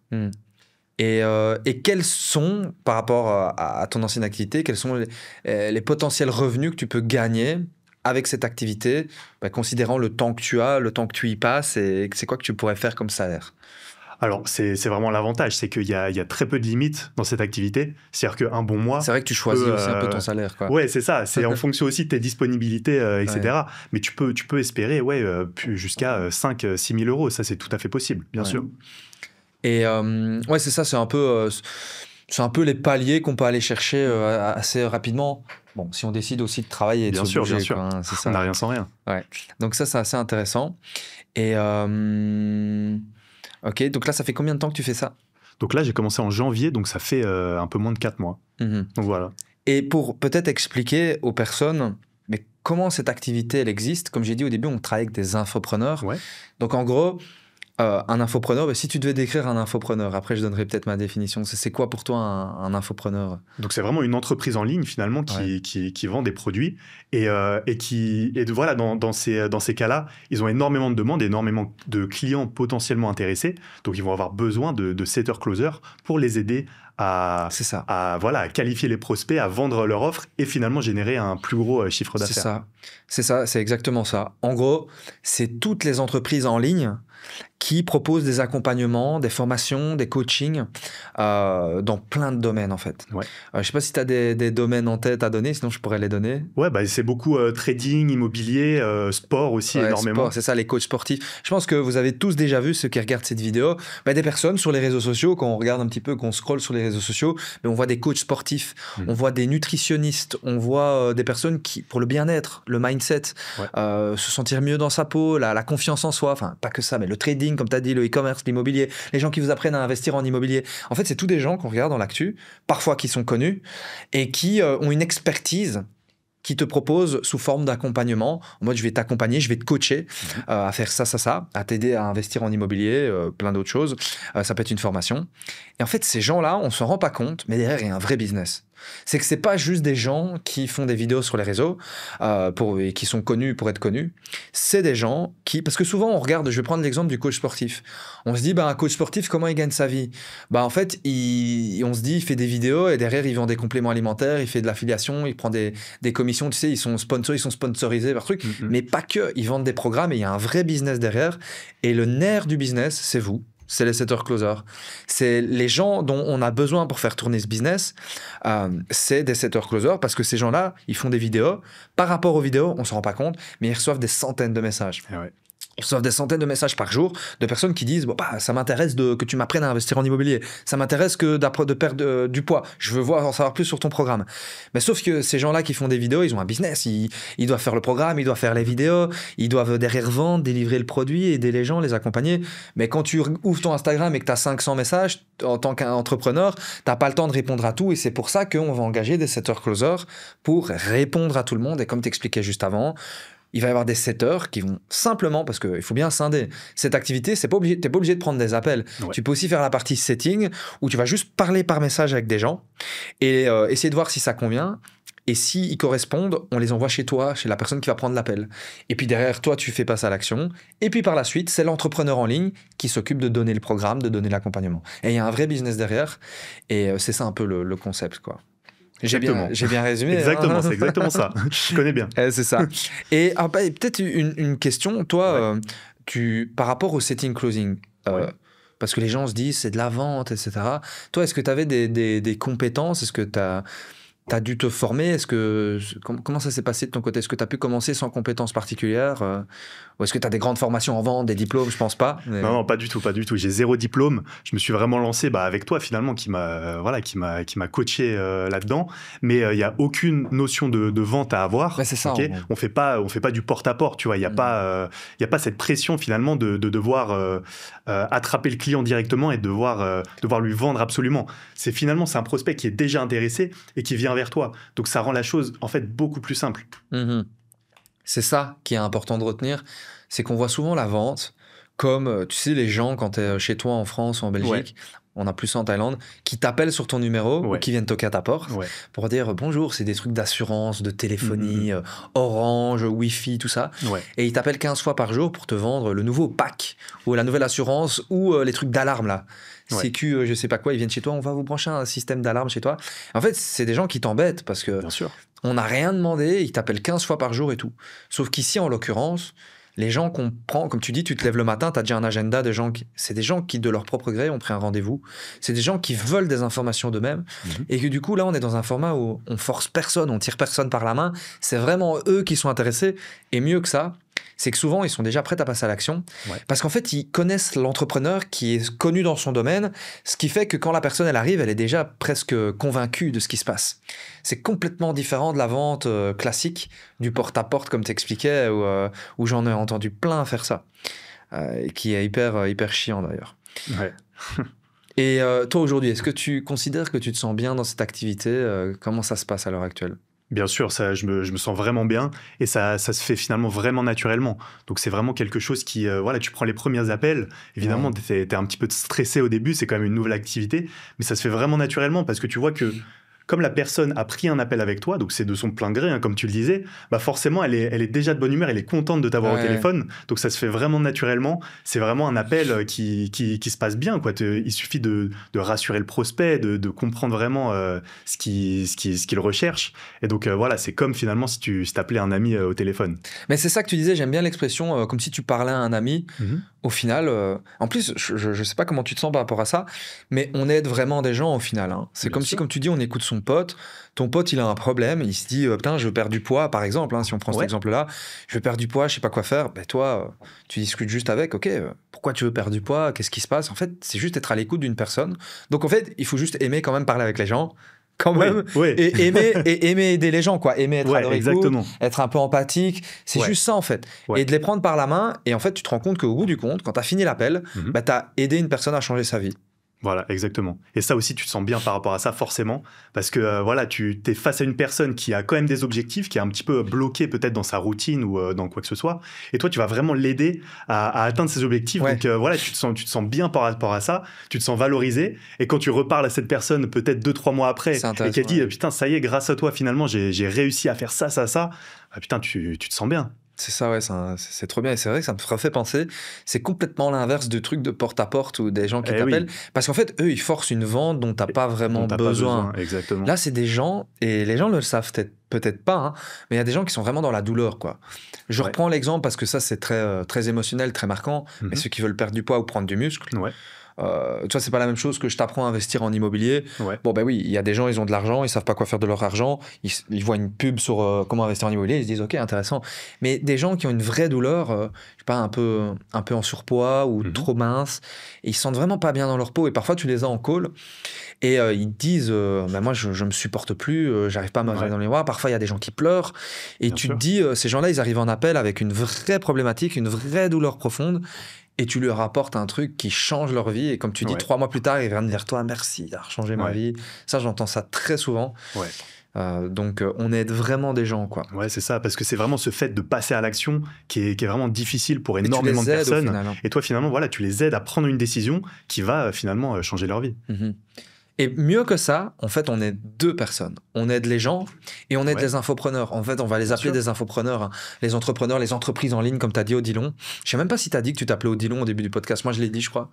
Et quels sont, par rapport à ton ancienne activité, quels sont les potentiels revenus que tu peux gagner avec cette activité, considérant le temps que tu as, le temps que tu y passes, et c'est quoi que tu pourrais faire comme salaire? Alors, c'est vraiment l'avantage, c'est qu'il y a très peu de limites dans cette activité. C'est-à-dire qu'un bon mois... C'est vrai que tu choisis aussi un peu ton salaire, quoi. Ouais, c'est ça. C'est en fonction aussi de tes disponibilités, etc. Ouais. Mais tu peux espérer jusqu'à 5-6 000 euros. Ça, c'est tout à fait possible, bien sûr. Et ouais, c'est ça, c'est un peu les paliers qu'on peut aller chercher assez rapidement. Bon, si on décide aussi de travailler et de se bouger, bien sûr. Quoi, hein, c'est ça. On n'a rien sans rien. Ouais. Donc ça, c'est assez intéressant. Et ok, donc là, ça fait combien de temps que tu fais ça? Donc là, j'ai commencé en janvier, donc ça fait un peu moins de 4 mois. Donc voilà. Et pour peut-être expliquer aux personnes, mais comment cette activité, elle existe? Comme j'ai dit au début, on travaille avec des infopreneurs. Ouais. Donc en gros... un infopreneur, si tu devais décrire un infopreneur, après je donnerai peut-être ma définition, c'est quoi pour toi un infopreneur? Donc c'est vraiment une entreprise en ligne finalement qui vend des produits et voilà, dans ces cas-là, ils ont énormément de demandes, énormément de clients potentiellement intéressés, donc ils vont avoir besoin de setters-closers pour les aider à qualifier les prospects, à vendre leur offre et finalement générer un plus gros chiffre d'affaires. C'est exactement ça. En gros, c'est toutes les entreprises en ligne qui proposent des accompagnements, des formations, des coachings dans plein de domaines en fait. Ouais. Je ne sais pas si tu as des domaines en tête à donner, sinon je pourrais les donner. Ouais, c'est beaucoup trading, immobilier, sport aussi énormément. Sport, c'est ça, les coachs sportifs. Je pense que vous avez tous déjà vu, ceux qui regardent cette vidéo, des personnes sur les réseaux sociaux, quand on regarde un petit peu, qu'on scrolle sur les réseaux sociaux, on voit des coachs sportifs, on voit des nutritionnistes, on voit des personnes qui, pour le bien-être, le mindset, se sentir mieux dans sa peau, la confiance en soi, enfin pas que ça, mais le trading, comme tu as dit, le e-commerce, l'immobilier, les gens qui vous apprennent à investir en immobilier. En fait, c'est tous des gens qu'on regarde dans l'actu, parfois qui sont connus et qui ont une expertise qui te proposent sous forme d'accompagnement. En mode, je vais t'accompagner, je vais te coacher à faire ça, à t'aider à investir en immobilier, plein d'autres choses. Ça peut être une formation. Et en fait, ces gens-là, on ne s'en rend pas compte, mais derrière, il y a un vrai business. C'est que ce n'est pas juste des gens qui font des vidéos sur les réseaux et qui sont connus pour être connus. C'est des gens qui... Parce que souvent, on regarde, je vais prendre l'exemple du coach sportif. On se dit, un coach sportif, comment il gagne sa vie? En fait, on se dit, il fait des vidéos et derrière, il vend des compléments alimentaires, il fait de l'affiliation, il prend des commissions, tu sais, ils sont sponsorisés par truc, mais pas que. Ils vendent des programmes et il y a un vrai business derrière. Et le nerf du business, c'est vous. C'est les setters-closers. C'est les gens dont on a besoin pour faire tourner ce business. C'est des setters-closers parce que ces gens-là, ils font des vidéos. Par rapport aux vidéos, on ne se rend pas compte, mais ils reçoivent des centaines de messages. Ils reçoivent des centaines de messages par jour de personnes qui disent ça m'intéresse que tu m'apprennes à investir en immobilier. Ça m'intéresse de perdre du poids. Je veux en savoir plus sur ton programme. Mais sauf que ces gens-là qui font des vidéos, ils ont un business. Ils doivent faire le programme, ils doivent faire les vidéos, ils doivent derrière vendre, délivrer le produit, aider les gens, les accompagner. Mais quand tu ouvres ton Instagram et que tu as 500 messages, en tant qu'entrepreneur, tu n'as pas le temps de répondre à tout. Et c'est pour ça qu'on va engager des setters-closers pour répondre à tout le monde. Et comme tu expliquais juste avant, il va y avoir des setters qui vont simplement, parce qu'il faut bien scinder, cette activité, tu n'es pas obligé de prendre des appels. Ouais. Tu peux aussi faire la partie setting, où tu vas juste parler par message avec des gens et essayer de voir si ça convient. Et s'ils correspondent, on les envoie chez toi, chez la personne qui va prendre l'appel. Et puis derrière, toi, tu fais passer à l'action. Et puis par la suite, c'est l'entrepreneur en ligne qui s'occupe de donner le programme, de donner l'accompagnement. Et il y a un vrai business derrière. Et c'est ça un peu le concept, quoi. J'ai bien résumé. Exactement, c'est exactement ça. Je connais bien. C'est ça. Et peut-être une question. Toi, par rapport au setting closing, Parce que les gens se disent c'est de la vente, etc. Toi, est-ce que tu avais des compétences? Est-ce que tu as dû te former? Comment ça s'est passé de ton côté? Est-ce que tu as pu commencer sans compétences particulières? Ou est-ce que tu as des grandes formations en vente, des diplômes? Je pense pas. Mais... Non, pas du tout, pas du tout. J'ai 0 diplôme. Je me suis vraiment lancé avec toi finalement qui m'a coaché là-dedans. Mais il y a aucune notion de vente à avoir. C'est ça. Okay, on fait pas du porte-à-porte. Tu vois, il y a pas cette pression finalement de devoir attraper le client directement et de devoir lui vendre absolument. C'est un prospect qui est déjà intéressé et qui vient vers toi. Donc ça rend la chose en fait beaucoup plus simple. C'est ça qui est important de retenir, c'est qu'on voit souvent la vente comme, tu sais, les gens quand tu es chez toi en France ou en Belgique, on a plus ça en Thaïlande, qui t'appellent sur ton numéro ou qui viennent toquer à ta porte pour dire bonjour, c'est des trucs d'assurance, de téléphonie, Orange, Wi-Fi, tout ça. Et ils t'appellent 15 fois par jour pour te vendre le nouveau pack ou la nouvelle assurance ou les trucs d'alarme là. Sécu, je sais pas quoi, ils viennent chez toi, on va vous brancher un système d'alarme chez toi. En fait, c'est des gens qui t'embêtent parce que on n'a rien demandé, ils t'appellent 15 fois par jour et tout. Sauf qu'ici, en l'occurrence, les gens qu'on prend, comme tu dis, tu te lèves le matin, tu as déjà un agenda de gens c'est des gens qui, de leur propre gré, ont pris un rendez-vous. C'est des gens qui veulent des informations d'eux-mêmes. Et que du coup, là, on est dans un format où on force personne, on tire personne par la main. C'est vraiment eux qui sont intéressés. Et mieux que ça, c'est que souvent, ils sont déjà prêts à passer à l'action. Parce qu'en fait, ils connaissent l'entrepreneur qui est connu dans son domaine, ce qui fait que quand la personne, elle arrive, elle est déjà presque convaincue de ce qui se passe. C'est complètement différent de la vente classique, du porte-à-porte, comme tu expliquais, où j'en ai entendu plein faire ça. Qui est hyper chiant, d'ailleurs. Et toi, aujourd'hui, est-ce que tu considères que tu te sens bien dans cette activité? Comment ça se passe à l'heure actuelle? Bien sûr, je me sens vraiment bien et ça se fait finalement vraiment naturellement. Donc c'est vraiment quelque chose qui, tu prends les premiers appels, évidemment t'es un petit peu stressé au début, c'est quand même une nouvelle activité, mais ça se fait vraiment naturellement parce que tu vois que comme la personne a pris un appel avec toi, donc c'est de son plein gré, hein, comme tu le disais, forcément elle est déjà de bonne humeur, elle est contente de t'avoir au téléphone, donc ça se fait vraiment naturellement. C'est vraiment un appel qui se passe bien, quoi. Il suffit de rassurer le prospect, de comprendre vraiment ce qu'il recherche, et donc c'est comme finalement si tu t'appelais un ami au téléphone. Mais c'est ça que tu disais, j'aime bien l'expression comme si tu parlais à un ami. Au final, en plus, je sais pas comment tu te sens par rapport à ça, mais on aide vraiment des gens au final. Hein. C'est comme si, comme tu dis, on écoute son pote. Ton pote, il a un problème, il se dit putain, je veux perdre du poids, par exemple. Hein, si on prend cet exemple-là, je veux perdre du poids, je sais pas quoi faire. Ben toi, tu discutes juste avec. Ok, pourquoi tu veux perdre du poids? Qu'est-ce qui se passe? En fait, c'est juste être à l'écoute d'une personne. Donc en fait, il faut juste aimer quand même parler avec les gens. Quand même, et aimer aider les gens, quoi. Aimer être à leur écoute, être un peu empathique, c'est juste ça en fait. Et de les prendre par la main, et en fait tu te rends compte qu'au bout du compte, quand tu as fini l'appel, tu as aidé une personne à changer sa vie. Voilà, exactement. Et ça aussi, tu te sens bien par rapport à ça, forcément, parce que tu es face à une personne qui a quand même des objectifs, qui est un petit peu bloquée peut-être dans sa routine ou dans quoi que ce soit, et toi, tu vas vraiment l'aider à atteindre ses objectifs. Donc tu te sens bien par rapport à ça, tu te sens valorisé, et quand tu reparles à cette personne peut-être 2-3 mois après, et qu'elle dit putain, ça y est, grâce à toi, finalement, j'ai réussi à faire ça, putain, tu te sens bien. C'est ça, c'est trop bien. Et c'est vrai que ça me fait penser, c'est complètement l'inverse du truc de porte-à-porte ou des gens qui t'appellent. Parce qu'en fait, eux, ils forcent une vente dont tu n'as pas vraiment besoin. Exactement. Là, c'est des gens, et les gens ne le savent peut-être pas, hein, mais il y a des gens qui sont vraiment dans la douleur, quoi. Je reprends l'exemple parce que ça, c'est très émotionnel, très marquant. Mais ceux qui veulent perdre du poids ou prendre du muscle, tu vois, c'est pas la même chose que je t'apprends à investir en immobilier. Bon, ben oui, il y a des gens, ils ont de l'argent, ils savent pas quoi faire de leur argent, ils voient une pub sur comment investir en immobilier, ils se disent ok, intéressant. Mais des gens qui ont une vraie douleur, je sais pas, un peu en surpoids ou trop mince, et ils se sentent vraiment pas bien dans leur peau, et parfois tu les as en call, et ils disent moi je me supporte plus, j'arrive pas à me regarder dans le miroir. Parfois il y a des gens qui pleurent, et tu te dis ces gens-là, ils arrivent en appel avec une vraie problématique, une vraie douleur profonde. Et tu leur apportes un truc qui change leur vie. Et comme tu dis, 3 mois plus tard, ils viennent vers toi. Merci d'avoir changé ma vie. Ça, j'entends ça très souvent. Donc, on aide vraiment des gens, quoi. Ouais, c'est ça. Parce que c'est vraiment ce fait de passer à l'action qui est vraiment difficile pour énormément de personnes. Et toi, finalement, tu les aides à prendre une décision qui va finalement changer leur vie. Et mieux que ça, en fait, on aide 2 personnes. On aide les gens et on aide les infopreneurs. En fait, on va les appeler des infopreneurs. Hein. Les entrepreneurs, les entreprises en ligne, comme tu as dit Odilon. Je sais même pas si tu as dit que tu t'appelais Odilon au début du podcast. Moi, je l'ai dit, je crois.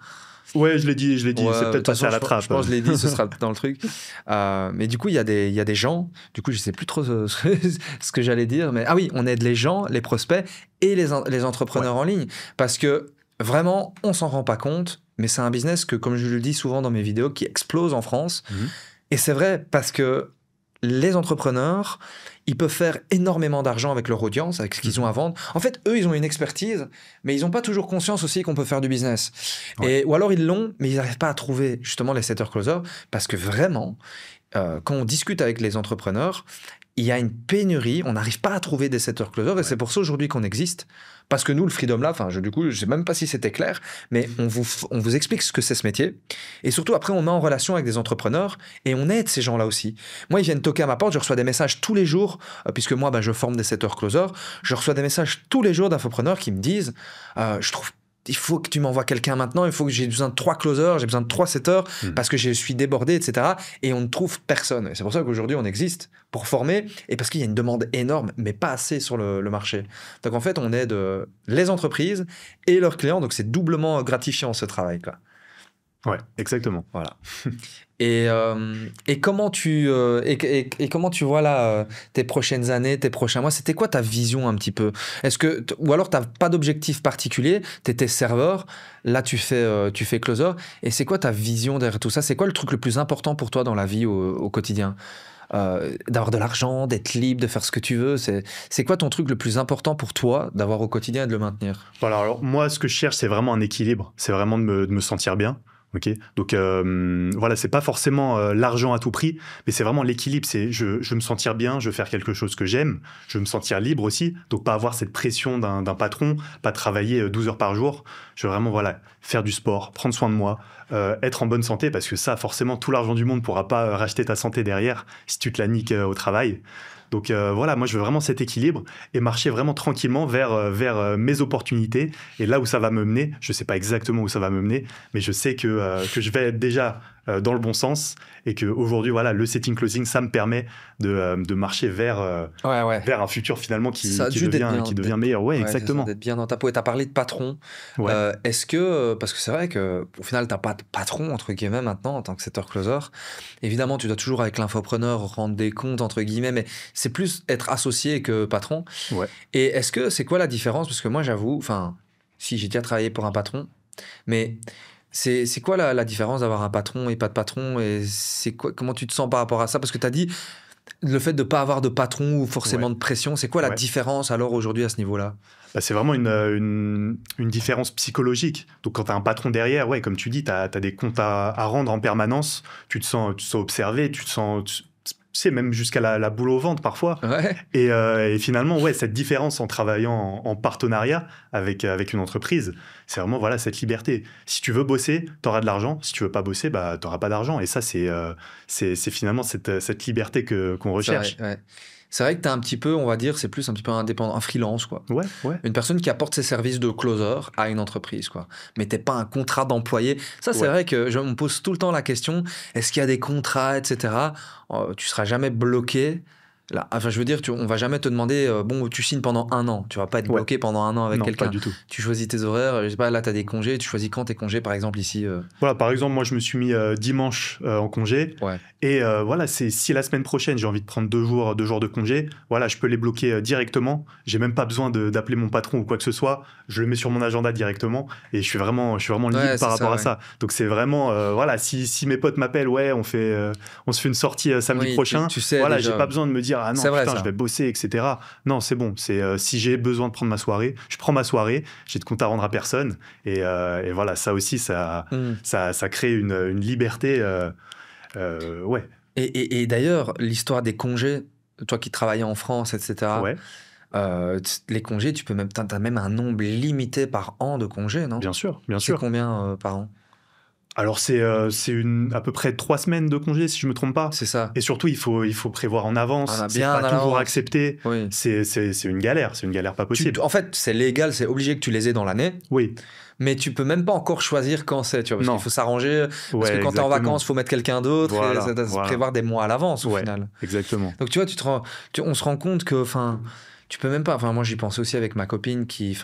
Ouais, je l'ai dit. C'est peut-être passé à la trappe. Je pense que je l'ai dit, ce sera dans le truc. Mais du coup, il y a des gens. Du coup, je sais plus trop ce que j'allais dire. Mais ah oui, on aide les gens, les prospects et les entrepreneurs en ligne. Parce que vraiment, on s'en rend pas compte. mais c'est un business que, comme je le dis souvent dans mes vidéos, qui explose en France. Et c'est vrai parce que les entrepreneurs, ils peuvent faire énormément d'argent avec leur audience, avec ce qu'ils ont à vendre. En fait, eux, ils ont une expertise, mais ils n'ont pas toujours conscience aussi qu'on peut faire du business. Ou alors ils l'ont, mais ils n'arrivent pas à trouver justement les setters-closers, parce que vraiment, quand on discute avec les entrepreneurs, il y a une pénurie, on n'arrive pas à trouver des setters-closers, et c'est pour ça aujourd'hui qu'on existe. Parce que nous, le Freedom Lab, du coup, je ne sais même pas si c'était clair, mais on vous explique ce que c'est ce métier. Et surtout, après, on met en relation avec des entrepreneurs et on aide ces gens-là aussi. Moi, ils viennent toquer à ma porte, je reçois des messages tous les jours, puisque moi, je forme des setters-closers. Je reçois des messages tous les jours d'infopreneurs qui me disent je trouve il faut que tu m'envoies quelqu'un maintenant, il faut que j'ai besoin de 3 closers, j'ai besoin de 3 setters parce que je suis débordé, etc. Et on ne trouve personne. Et c'est pour ça qu'aujourd'hui, on existe pour former et parce qu'il y a une demande énorme, mais pas assez sur le marché. Donc en fait, on aide les entreprises et leurs clients. Donc c'est doublement gratifiant ce travail, quoi. Ouais, exactement. Voilà. Et comment tu vois là tes prochaines années, tes prochains mois? C'était quoi ta vision un petit peu? Ou alors tu n'as pas d'objectif particulier, tu étais serveur, là tu fais closer, et c'est quoi ta vision derrière tout ça? C'est quoi le truc le plus important pour toi dans la vie au quotidien? D'avoir de l'argent, d'être libre, de faire ce que tu veux, c'est quoi ton truc le plus important pour toi d'avoir au quotidien et de le maintenir? Voilà, alors moi ce que je cherche c'est vraiment un équilibre, c'est vraiment de me sentir bien. Okay. Donc voilà, c'est pas forcément l'argent à tout prix, mais c'est vraiment l'équilibre. C'est je veux me sentir bien, je veux faire quelque chose que j'aime, je veux me sentir libre aussi, donc pas avoir cette pression d'un patron, pas travailler 12 heures par jour. Je veux vraiment faire du sport, prendre soin de moi, être en bonne santé, parce que ça, forcément, tout l'argent du monde ne pourra pas racheter ta santé derrière si tu te la niques au travail. Donc voilà, moi je veux vraiment cet équilibre et marcher vraiment tranquillement vers mes opportunités. Et là où ça va me mener, je ne sais pas exactement où ça va me mener, mais je sais que je vais être déjà dans le bon sens et qu'aujourd'hui, voilà, le setting closing, ça me permet de marcher vers un futur finalement qui devient meilleur. Ouais, exactement. D'être bien dans ta peau. Et tu as parlé de patron. Ouais. Est-ce que, parce que c'est vrai qu'au final, tu n'as pas de patron, entre guillemets, maintenant, en tant que setter closer. Évidemment, tu dois toujours, avec l'infopreneur, rendre des comptes, entre guillemets, mais c'est plus être associé que patron. Ouais. Et est-ce que c'est quoi la différence? Parce que moi, j'avoue, si j'ai déjà travaillé pour un patron, mais c'est quoi la différence d'avoir un patron et pas de patron? Et comment tu te sens par rapport à ça? Parce que tu as dit le fait de ne pas avoir de patron ou forcément de pression, c'est quoi la différence alors aujourd'hui à ce niveau-là? C'est vraiment une différence psychologique. Donc quand tu as un patron derrière, comme tu dis, tu as des comptes à rendre en permanence, tu te sens observé, tu te sens... C'est même jusqu'à la boule au ventre parfois. Ouais. Et finalement, cette différence en travaillant en partenariat avec une entreprise, c'est vraiment cette liberté. Si tu veux bosser, tu auras de l'argent. Si tu veux pas bosser, tu n'auras pas d'argent. Et ça, c'est finalement cette liberté qu'on recherche. C'est vrai que tu es un petit peu, on va dire, c'est plus un petit peu indépendant, un freelance, quoi. Ouais. Une personne qui apporte ses services de closer à une entreprise, quoi. Mais t'es pas un contrat d'employé. Ça, c'est vrai que je me pose tout le temps la question, est-ce qu'il y a des contrats, etc. Tu seras jamais bloqué. Là, je veux dire, on va jamais te demander, tu signes pendant 1 an. Tu vas pas être bloqué pendant 1 an avec quelqu'un. Non, pas du tout. Tu choisis tes horaires. Je sais pas, là, tu as des congés. Tu choisis quand tes congés, par exemple, ici. Voilà, par exemple, moi, je me suis mis dimanche en congé. Ouais. Et si la semaine prochaine, j'ai envie de prendre 2 jours de congé, je peux les bloquer directement. J'ai même pas besoin d'appeler mon patron ou quoi que ce soit. Je le mets sur mon agenda directement. Et je suis vraiment libre par rapport à ça. Donc, c'est vraiment, si mes potes m'appellent, on se fait une sortie samedi prochain. Tu sais, j'ai pas besoin de me dire, ah non, putain, je vais bosser, etc. Non, c'est bon. Si j'ai besoin de prendre ma soirée, je prends ma soirée. J'ai de compte à rendre à personne. Et voilà, ça aussi, ça crée une liberté. Et d'ailleurs, l'histoire des congés, toi qui travaillais en France, etc. Les congés, t'as même un nombre limité par an de congés, non? Bien sûr. C'est combien par an? Alors, c'est à peu près 3 semaines de congé, si je ne me trompe pas. C'est ça. Et surtout, il faut prévoir en avance. C'est pas toujours accepté. Oui. C'est une galère. C'est une galère pas possible. En fait, c'est légal, c'est obligé que tu les aies dans l'année. Oui. Mais tu peux même pas encore choisir quand c'est, tu vois, parce qu'il faut s'arranger. Parce que quand tu es en vacances, il faut mettre quelqu'un d'autre. Voilà, et prévoir des mois à l'avance, au final. Exactement. Donc, tu vois, on se rend compte que, tu peux même pas. Moi, j'y pensais aussi avec ma copine qui,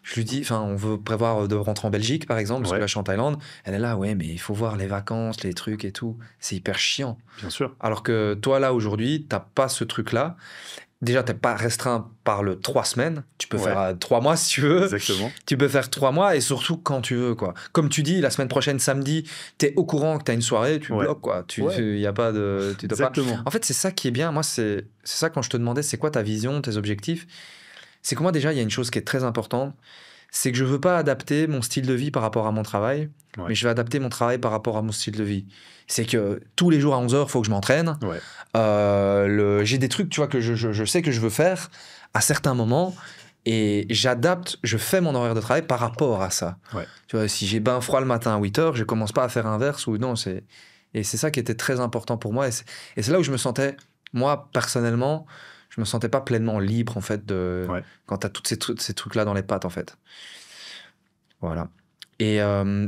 je lui dis, on veut prévoir de rentrer en Belgique, par exemple, parce que là, je suis en Thaïlande. Elle est là, mais il faut voir les vacances, les trucs et tout. C'est hyper chiant. Bien sûr. Alors que toi, là, aujourd'hui, t'as pas ce truc-là. déjà, tu n'es pas restreint par le 3 semaines. Tu peux faire 3 mois si tu veux. Exactement. Tu peux faire 3 mois et surtout quand tu veux, quoi. Comme tu dis, la semaine prochaine, samedi, tu es au courant que tu as une soirée, tu bloques, quoi. Il y a pas de... Tu Exactement. En fait, c'est ça qui est bien. Moi, c'est ça quand je te demandais, c'est quoi ta vision, tes objectifs. C'est que moi, déjà, il y a une chose qui est très importante. C'est que je veux pas adapter mon style de vie par rapport à mon travail, mais je vais adapter mon travail par rapport à mon style de vie. C'est que tous les jours à 11h, il faut que je m'entraîne. J'ai des trucs, tu vois, que je sais que je veux faire à certains moments et je fais mon horaire de travail par rapport à ça. Tu vois, si j'ai bien froid le matin à 8h, je commence pas à faire inverse ou non. Et c'est ça qui était très important pour moi. Et c'est là où je me sentais, moi, personnellement, je me sentais pas pleinement libre, en fait, quand tu as tous ces trucs-là dans les pattes, en fait. Voilà. Et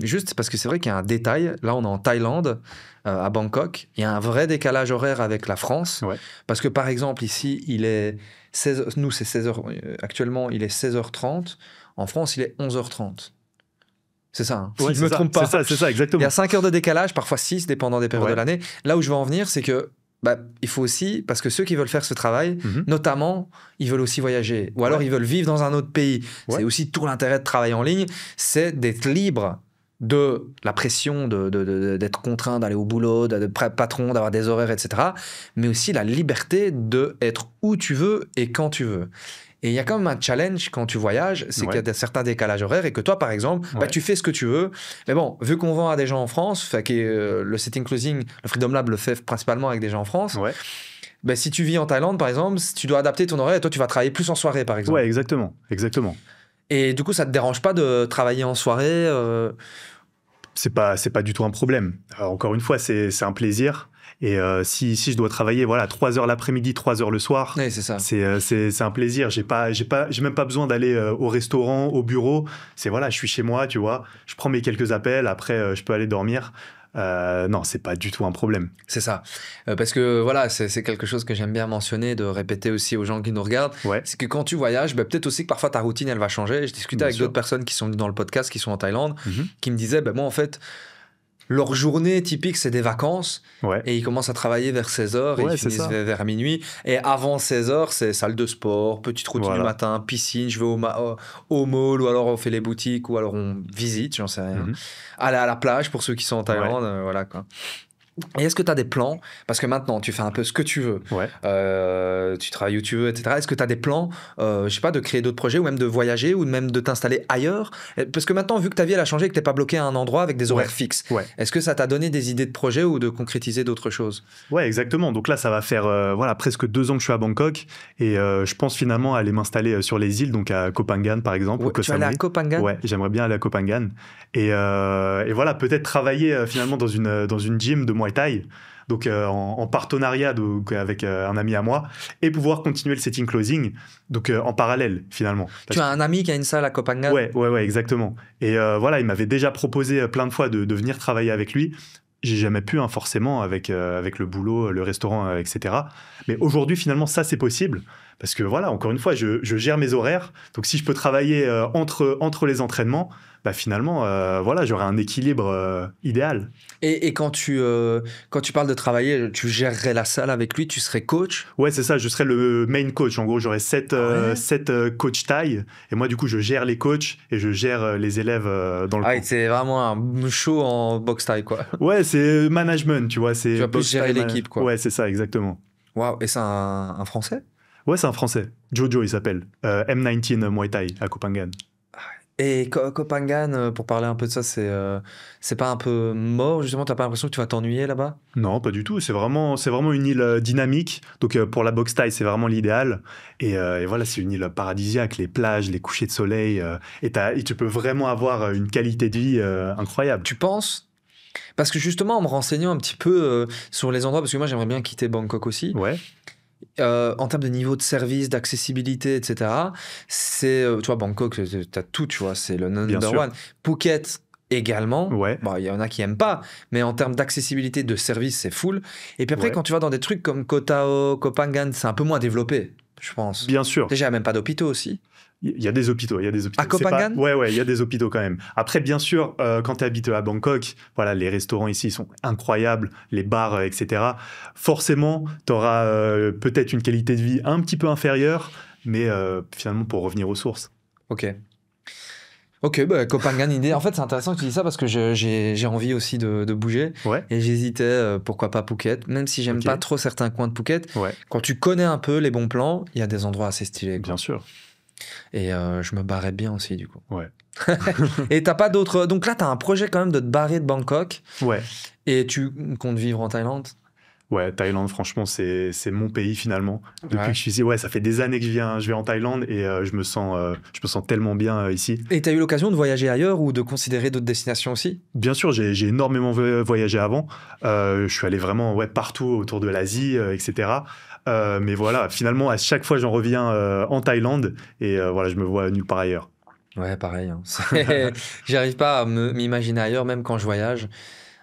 juste parce que c'est vrai qu'il y a un détail. Là, on est en Thaïlande, à Bangkok. Il y a un vrai décalage horaire avec la France. Parce que, par exemple, ici, il est 16h. Nous, c'est 16h. Actuellement, il est 16h30. En France, il est 11h30. C'est ça, hein, si je ne me trompe pas. C'est ça, exactement. Il y a 5 heures de décalage, parfois 6, dépendant des périodes de l'année. Là où je veux en venir, c'est que il faut aussi, parce que ceux qui veulent faire ce travail, notamment, ils veulent aussi voyager. Ou alors, ils veulent vivre dans un autre pays. C'est aussi tout l'intérêt de travailler en ligne, c'est d'être libre de la pression d'être contraint d'aller au boulot, de patron, d'avoir des horaires, etc. Mais aussi la liberté d'être où tu veux et quand tu veux. Et il y a quand même un challenge quand tu voyages, c'est qu'il y a certains décalages horaires et que toi, par exemple, tu fais ce que tu veux. Mais bon, vu qu'on vend à des gens en France, le setting closing, le Freedom Lab le fait principalement avec des gens en France. Si tu vis en Thaïlande, par exemple, tu dois adapter ton horaire et toi, tu vas travailler plus en soirée, par exemple. Ouais, exactement. Et du coup, ça te dérange pas de travailler en soirée C'est pas du tout un problème. Alors, encore une fois, c'est un plaisir. Et si je dois travailler 3 heures l'après-midi, 3 heures le soir, c'est un plaisir. J'ai même pas besoin d'aller au restaurant, au bureau. Je suis chez moi, tu vois. Je prends mes quelques appels, après je peux aller dormir. Non, c'est pas du tout un problème. C'est ça. Parce que voilà, c'est quelque chose que j'aime bien mentionner, de répéter aussi aux gens qui nous regardent. C'est que quand tu voyages, peut-être aussi que parfois ta routine, elle va changer. Je discutais avec d'autres personnes qui sont dans le podcast, qui sont en Thaïlande, qui me disaient, moi en fait, leur journée typique, c'est des vacances. Et ils commencent à travailler vers 16h et ils finissent vers minuit. Et avant 16h, c'est salle de sport, petite routine du matin, piscine, je vais au mall, ou alors on fait les boutiques, ou alors on visite, j'en sais rien. Aller à la plage pour ceux qui sont en Thaïlande, voilà quoi. Et est-ce que tu as des plans? Parce que maintenant, tu fais un peu ce que tu veux. Tu travailles où tu veux, etc. Est-ce que tu as des plans, je sais pas, de créer d'autres projets ou même de voyager ou même de t'installer ailleurs? Parce que maintenant, vu que ta vie elle a changé et que tu n'es pas bloqué à un endroit avec des horaires fixes, est-ce que ça t'a donné des idées de projets ou de concrétiser d'autres choses? Ouais, exactement. Donc là, ça va faire presque 2 ans que je suis à Bangkok et je pense finalement aller m'installer sur les îles, donc à Koh Phangan par exemple. Tu vas aller à Koh Phangan? Ouais, j'aimerais bien aller à Koh Phangan. Et voilà, peut-être travailler finalement dans une gym de Muay Thai, donc en partenariat avec un ami à moi, et pouvoir continuer le setting closing, donc en parallèle finalement. Tu as un ami qui a une salle à Koh Phangan? Ouais, exactement. Et il m'avait déjà proposé plein de fois de venir travailler avec lui. J'ai jamais pu, forcément, avec le boulot, le restaurant, etc. Mais aujourd'hui, finalement, ça, c'est possible. Parce que encore une fois, je gère mes horaires. Donc, si je peux travailler entre les entraînements, finalement, j'aurai un équilibre idéal. Et quand tu parles de travailler, tu gérerais la salle avec lui, tu serais coach? Ouais, c'est ça, je serais le main coach. En gros, j'aurais 7 coachs Thaï. Et moi, du coup, je gère les coachs et je gère les élèves dans le cours. C'est vraiment un show en boxe Thaï, quoi. Ouais, c'est management, tu vois. Tu vas plus gérer l'équipe, quoi. Ouais, c'est ça, exactement. Waouh, et c'est un Français? Ouais, c'est un Français. Jojo, il s'appelle. M19 Muay Thai à Koh Phangan. Et Koh Phangan, pour parler un peu de ça, c'est pas un peu mort, justement? T'as pas l'impression que tu vas t'ennuyer là-bas? Non, pas du tout. C'est vraiment une île dynamique. Donc pour la boxe thaï, c'est vraiment l'idéal. Et voilà, c'est une île paradisiaque, les plages, les couchers de soleil. Et tu peux vraiment avoir une qualité de vie incroyable. Tu penses? Parce que justement, en me renseignant un petit peu sur les endroits, parce que moi j'aimerais bien quitter Bangkok aussi. Ouais. En termes de niveau de service, d'accessibilité, etc. Tu vois, Bangkok, t'as tout, tu vois, c'est le number one. Phuket également. Ouais. Il y en a qui aiment pas, mais en termes d'accessibilité, de service, c'est full. Et puis après, quand tu vas dans des trucs comme Koh Tao, Koh Phangan, c'est un peu moins développé, je pense. Bien sûr. Déjà, il n'y a même pas d'hôpitaux aussi. Il y a des hôpitaux, À Koh Phangan ? Ouais, il y a des hôpitaux quand même. Après, bien sûr, quand tu habites à Bangkok, voilà, les restaurants ici sont incroyables, les bars, etc. Forcément, tu auras peut-être une qualité de vie un petit peu inférieure, mais finalement, pour revenir aux sources. Ok, bah, Koh Phangan, idée. En fait, c'est intéressant que tu dis ça parce que j'ai envie aussi de bouger. Ouais. Et j'hésitais, pourquoi pas Phuket, même si j'aime pas trop certains coins de Phuket. Ouais. Quand tu connais un peu les bons plans, il y a des endroits assez stylés. Bien sûr. Et je me barrais bien aussi, du coup. Ouais. Et t'as pas d'autres... Donc là, t'as un projet quand même de te barrer de Bangkok. Ouais. Et tu comptes vivre en Thaïlande ? Ouais, Thaïlande, franchement, c'est mon pays finalement. Depuis que je suis ici, ça fait des années que je vais en Thaïlande et je me sens tellement bien ici. Et tu as eu l'occasion de voyager ailleurs ou de considérer d'autres destinations aussi ? Bien sûr, j'ai énormément voyagé avant. Je suis allé vraiment partout autour de l'Asie, etc. Mais voilà, finalement, à chaque fois, j'en reviens en Thaïlande et voilà, je me vois nulle part ailleurs. Ouais, pareil. Hein. J'arrive pas à m'imaginer ailleurs, même quand je voyage.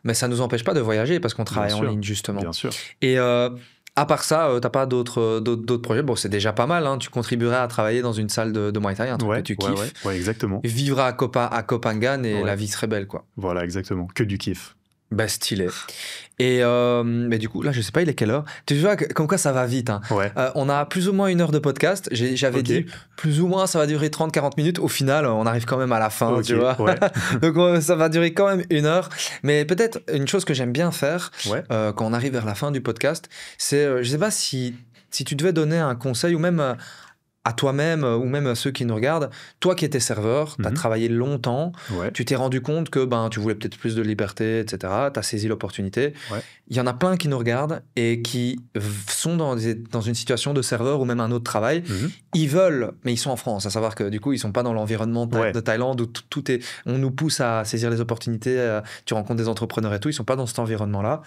Mais ça ne nous empêche pas de voyager parce qu'on travaille en ligne, justement. Bien sûr. Et à part ça, t'as pas d'autres projets ? Bon, c'est déjà pas mal. Hein. Tu contribuerais à travailler dans une salle de Muay Thai, un truc que tu kiffes. Ouais, exactement. Vivre à Koh Phangan et la vie serait belle, quoi. Voilà, exactement. Que du kiff. Bah, stylé. Et mais du coup, là, je sais pas, il est quelle heure ? Tu vois, comme quoi ça va vite. Hein. Ouais. On a plus ou moins 1 heure de podcast. J'avais dit plus ou moins ça va durer 30-40 minutes. Au final, on arrive quand même à la fin, tu vois. Ouais. Donc ça va durer quand même 1 heure. Mais peut-être une chose que j'aime bien faire quand on arrive vers la fin du podcast, c'est, je sais pas si tu devais donner un conseil ou même... à toi-même ou même à ceux qui nous regardent, toi qui étais serveur, tu as travaillé longtemps, tu t'es rendu compte que tu voulais peut-être plus de liberté, etc. Tu as saisi l'opportunité. Il y en a plein qui nous regardent et qui sont dans une situation de serveur ou même un autre travail. Ils veulent, mais ils sont en France, à savoir que du coup, ils ne sont pas dans l'environnement de Thaïlande où tout est... On nous pousse à saisir les opportunités, tu rencontres des entrepreneurs et tout, ils ne sont pas dans cet environnement-là.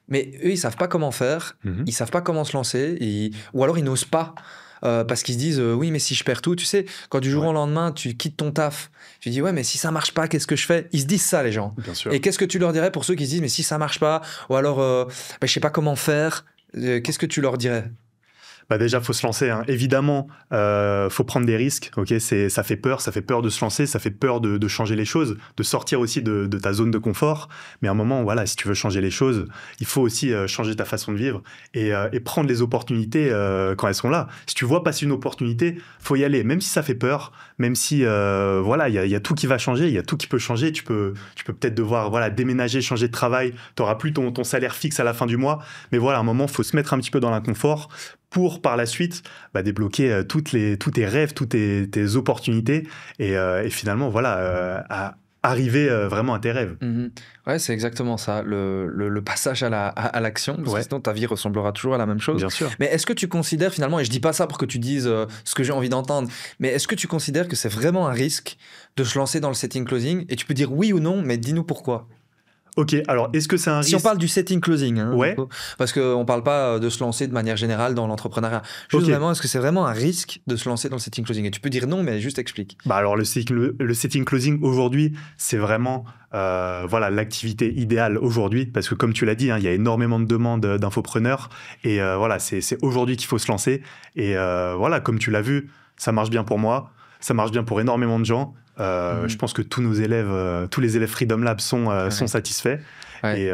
Mais eux, ils ne savent pas comment faire, ils ne savent pas comment se lancer, ou alors ils n'osent pas. Parce qu'ils se disent oui mais si je perds tout, tu sais, quand du jour au lendemain tu quittes ton taf, tu dis ouais mais si ça marche pas, qu'est-ce que je fais ? Ils se disent ça, les gens. Bien sûr. Et qu'est-ce que tu leur dirais pour ceux qui se disent mais si ça marche pas, ou alors je sais pas comment faire, qu'est-ce que tu leur dirais ? Déjà, faut se lancer. Hein. Évidemment, faut prendre des risques. Ça fait peur de se lancer, ça fait peur de changer les choses, de sortir aussi de ta zone de confort. Mais à un moment, voilà, si tu veux changer les choses, il faut aussi changer ta façon de vivre et prendre les opportunités quand elles sont là. Si tu vois passer une opportunité, faut y aller, même si ça fait peur, même si voilà, il y a tout qui va changer, il y a tout qui peut changer. Tu peux peut-être devoir déménager, changer de travail. T'auras plus ton salaire fixe à la fin du mois. Mais voilà, à un moment, faut se mettre un petit peu dans l'inconfort pour par la suite débloquer tous tes rêves, toutes tes opportunités et finalement arriver vraiment à tes rêves. Ouais, c'est exactement ça, le passage à l'action, parce que sinon ta vie ressemblera toujours à la même chose. Bien sûr. Mais est-ce que tu considères finalement, et je dis pas ça pour que tu dises ce que j'ai envie d'entendre, mais est-ce que tu considères que c'est vraiment un risque de se lancer dans le setting closing ? Et tu peux dire oui ou non, mais dis-nous pourquoi. Ok, alors est-ce que c'est un risque ? Si on parle du setting closing, hein, parce qu'on ne parle pas de se lancer de manière générale dans l'entrepreneuriat. Juste vraiment, est-ce que c'est vraiment un risque de se lancer dans le setting closing ? Et tu peux dire non, mais juste explique. Alors le setting closing aujourd'hui, c'est vraiment l'activité idéale aujourd'hui, parce que comme tu l'as dit, il y a énormément de demandes d'infopreneurs et c'est aujourd'hui qu'il faut se lancer. Et comme tu l'as vu, ça marche bien pour moi, ça marche bien pour énormément de gens. Je pense que tous les élèves Freedom Lab sont satisfaits. Ouais.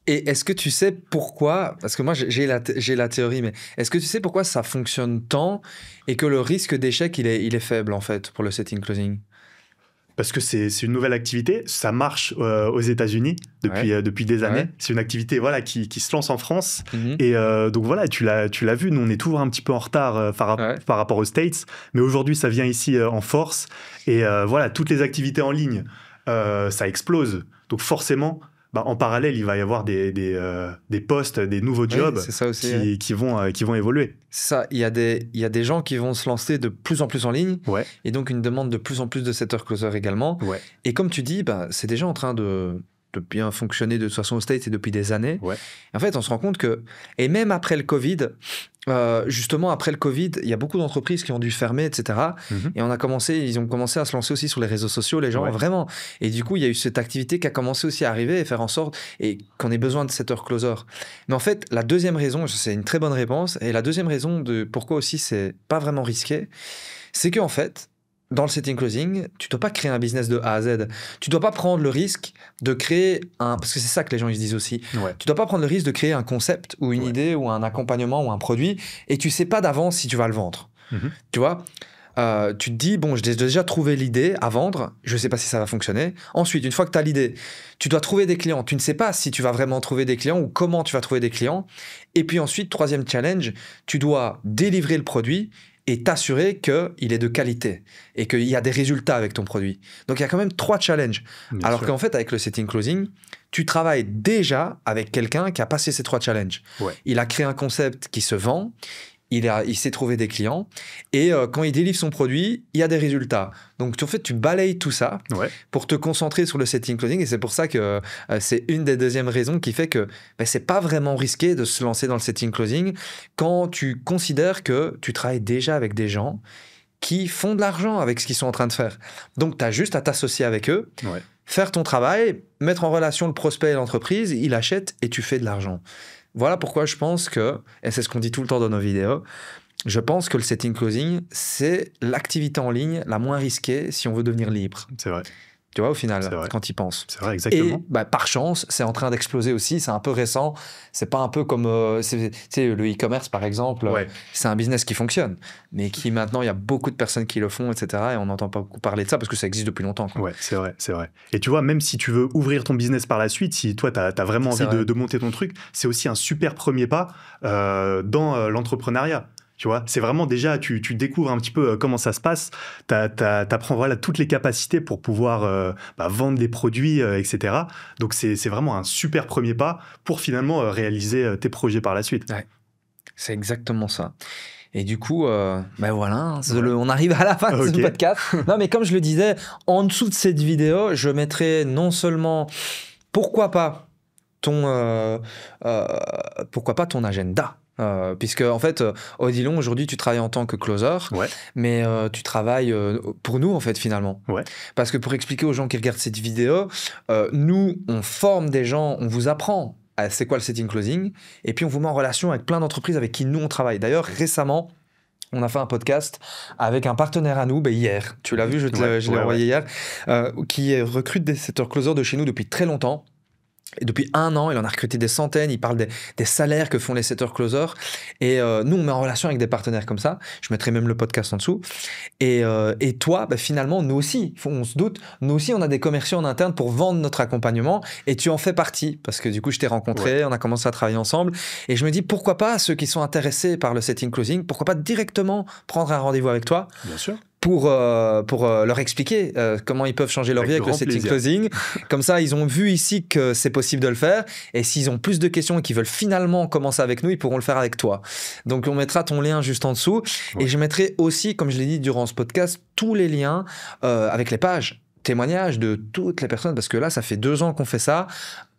Et est-ce que tu sais pourquoi, parce que moi j'ai la théorie, mais est-ce que tu sais pourquoi ça fonctionne tant et que le risque d'échec il est faible en fait pour le setting closing ? Parce que c'est une nouvelle activité, ça marche aux États-Unis depuis des années. C'est une activité qui se lance en France. Et donc tu l'as vu, nous on est toujours un petit peu en retard par rapport aux States, mais aujourd'hui ça vient ici en force. Et toutes les activités en ligne, ça explose. Donc forcément, en parallèle, il va y avoir des postes, des nouveaux jobs qui vont évoluer. C'est ça, il y a des gens qui vont se lancer de plus en plus en ligne, et donc une demande de plus en plus de setter closer également. Et comme tu dis, c'est déjà en train de bien fonctionner de toute façon aux States et depuis des années. En fait, on se rend compte que, et même après le Covid, justement après le Covid, il y a beaucoup d'entreprises qui ont dû fermer, etc. Et ils ont commencé à se lancer aussi sur les réseaux sociaux, les gens, vraiment. Et du coup, il y a eu cette activité qui a commencé aussi à arriver et faire en sorte qu'on ait besoin de setter closer. Mais en fait, la deuxième raison, c'est une très bonne réponse, et la deuxième raison de pourquoi aussi c'est pas vraiment risqué, c'est qu'en fait, dans le setting closing, tu ne dois pas créer un business de A à Z. Tu ne dois pas prendre le risque de créer un... Parce que c'est ça que les gens ils se disent aussi. Ouais. Tu ne dois pas prendre le risque de créer un concept ou une idée ou un accompagnement ou un produit et tu ne sais pas d'avance si tu vas le vendre. Tu vois, tu te dis, bon, j'ai déjà trouvé l'idée à vendre, je ne sais pas si ça va fonctionner. Ensuite, une fois que tu as l'idée, tu dois trouver des clients. Tu ne sais pas si tu vas vraiment trouver des clients ou comment tu vas trouver des clients. Et puis ensuite, troisième challenge, tu dois délivrer le produit et t'assurer qu'il est de qualité et qu'il y a des résultats avec ton produit. Donc, il y a quand même 3 challenges. Bien Alors qu'en fait, avec le setting closing, tu travailles déjà avec quelqu'un qui a passé ces 3 challenges. Ouais. Il a créé un concept qui se vend, il s'est trouvé des clients et quand il délivre son produit, il y a des résultats. Donc, en fait, tu balayes tout ça pour te concentrer sur le setting closing et c'est pour ça que c'est une des deuxièmes raisons qui fait que c'est pas vraiment risqué de se lancer dans le setting closing quand tu considères que tu travailles déjà avec des gens qui font de l'argent avec ce qu'ils sont en train de faire. Donc, tu as juste à t'associer avec eux, faire ton travail, mettre en relation le prospect et l'entreprise, il achète et tu fais de l'argent. Voilà pourquoi je pense que, et c'est ce qu'on dit tout le temps dans nos vidéos, je pense que le setting closing, c'est l'activité en ligne la moins risquée si on veut devenner libre. C'est vrai. Tu vois, au final, quand ils pensent. C'est vrai, exactement. Et par chance, c'est en train d'exploser aussi. C'est un peu récent. C'est pas un peu comme le e-commerce, par exemple. C'est un business qui fonctionne, mais qui maintenant, il y a beaucoup de personnes qui le font, etc. Et on n'entend pas beaucoup parler de ça parce que ça existe depuis longtemps. Ouais, c'est vrai, c'est vrai. Et tu vois, même si tu veux ouvrir ton business par la suite, si toi, tu as vraiment envie de monter ton truc, c'est aussi un super premier pas dans l'entrepreneuriat. Tu vois, c'est vraiment déjà, tu découvres un petit peu comment ça se passe, t'apprends voilà, toutes les capacités pour pouvoir vendre des produits, etc. Donc, c'est vraiment un super premier pas pour finalement réaliser tes projets par la suite. Ouais, c'est exactement ça. Et du coup, voilà, on arrive à la fin de ce podcast. Non, mais comme je le disais, en dessous de cette vidéo, je mettrai non seulement, pourquoi pas ton agenda. Puisque en fait, Odilon, aujourd'hui, tu travailles en tant que closer, mais tu travailles pour nous, en fait, finalement. Parce que pour expliquer aux gens qui regardent cette vidéo, nous, on forme des gens, on vous apprend c'est quoi le setting closing, et puis on vous met en relation avec plein d'entreprises avec qui nous, on travaille. D'ailleurs, récemment, on a fait un podcast avec un partenaire à nous, hier. Tu l'as vu, je l'ai envoyé hier, qui recrute des setters closers de chez nous depuis très longtemps. Et depuis 1 an, il en a recruté des centaines. Il parle des salaires que font les setters closers. Et nous, on met en relation avec des partenaires comme ça. Je mettrai même le podcast en dessous. Et toi, finalement, nous aussi, on se doute, nous aussi, on a des commerciaux en interne pour vendre notre accompagnement. Et tu en fais partie. Parce que du coup, je t'ai rencontré, on a commencé à travailler ensemble. Et je me dis, pourquoi pas, ceux qui sont intéressés par le setting closing, pourquoi pas directement prendre un rendez-vous avec toi ? Bien sûr. Pour leur expliquer comment ils peuvent changer leur vie avec le setting closing. Comme ça, ils ont vu ici que c'est possible de le faire. Et s'ils ont plus de questions et qu'ils veulent finalement commencer avec nous, ils pourront le faire avec toi. Donc, on mettra ton lien juste en dessous. Et je mettrai aussi, comme je l'ai dit durant ce podcast, tous les liens avec les pages, témoignages de toutes les personnes. Parce que là, ça fait 2 ans qu'on fait ça.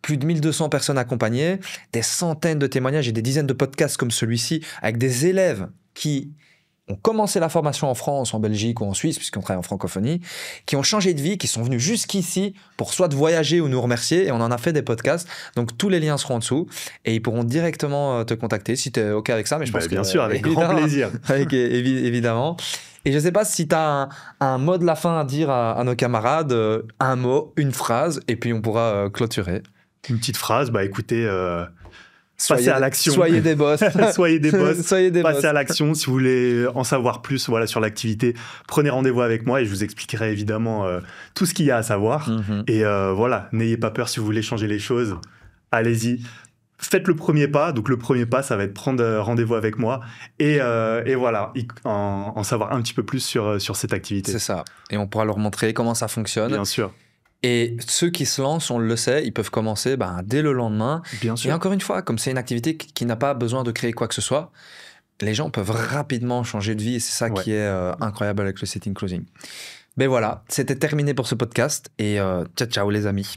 Plus de 1200 personnes accompagnées, des centaines de témoignages et des dizaines de podcasts comme celui-ci avec des élèves qui ont commencé la formation en France, en Belgique ou en Suisse, puisqu'on travaille en francophonie, qui ont changé de vie, qui sont venus jusqu'ici pour soit de voyager ou nous remercier, et on en a fait des podcasts. Donc, tous les liens seront en dessous, et ils pourront directement te contacter si tu es OK avec ça. Mais je pense bien sûr, avec grand plaisir. Évidemment. Et je ne sais pas si tu as un mot de la fin à dire à nos camarades, un mot, une phrase, et puis on pourra clôturer. Une petite phrase, écoutez... Passez à l'action. Soyez des boss. Soyez des boss. Passez à l'action. Si vous voulez en savoir plus sur l'activité, prenez rendez-vous avec moi et je vous expliquerai évidemment tout ce qu'il y a à savoir. Et n'ayez pas peur si vous voulez changer les choses. Allez-y. Faites le premier pas. Donc, le premier pas, ça va être prendre rendez-vous avec moi et voilà, en savoir un petit peu plus sur cette activité. C'est ça. Et on pourra leur montrer comment ça fonctionne. Bien sûr. Et ceux qui se lancent, on le sait, ils peuvent commencer dès le lendemain. Bien sûr. Et encore une fois, comme c'est une activité qui n'a pas besoin de créer quoi que ce soit, les gens peuvent rapidement changer de vie et c'est ça qui est incroyable avec le setting closing. Mais voilà, c'était terminé pour ce podcast et ciao les amis.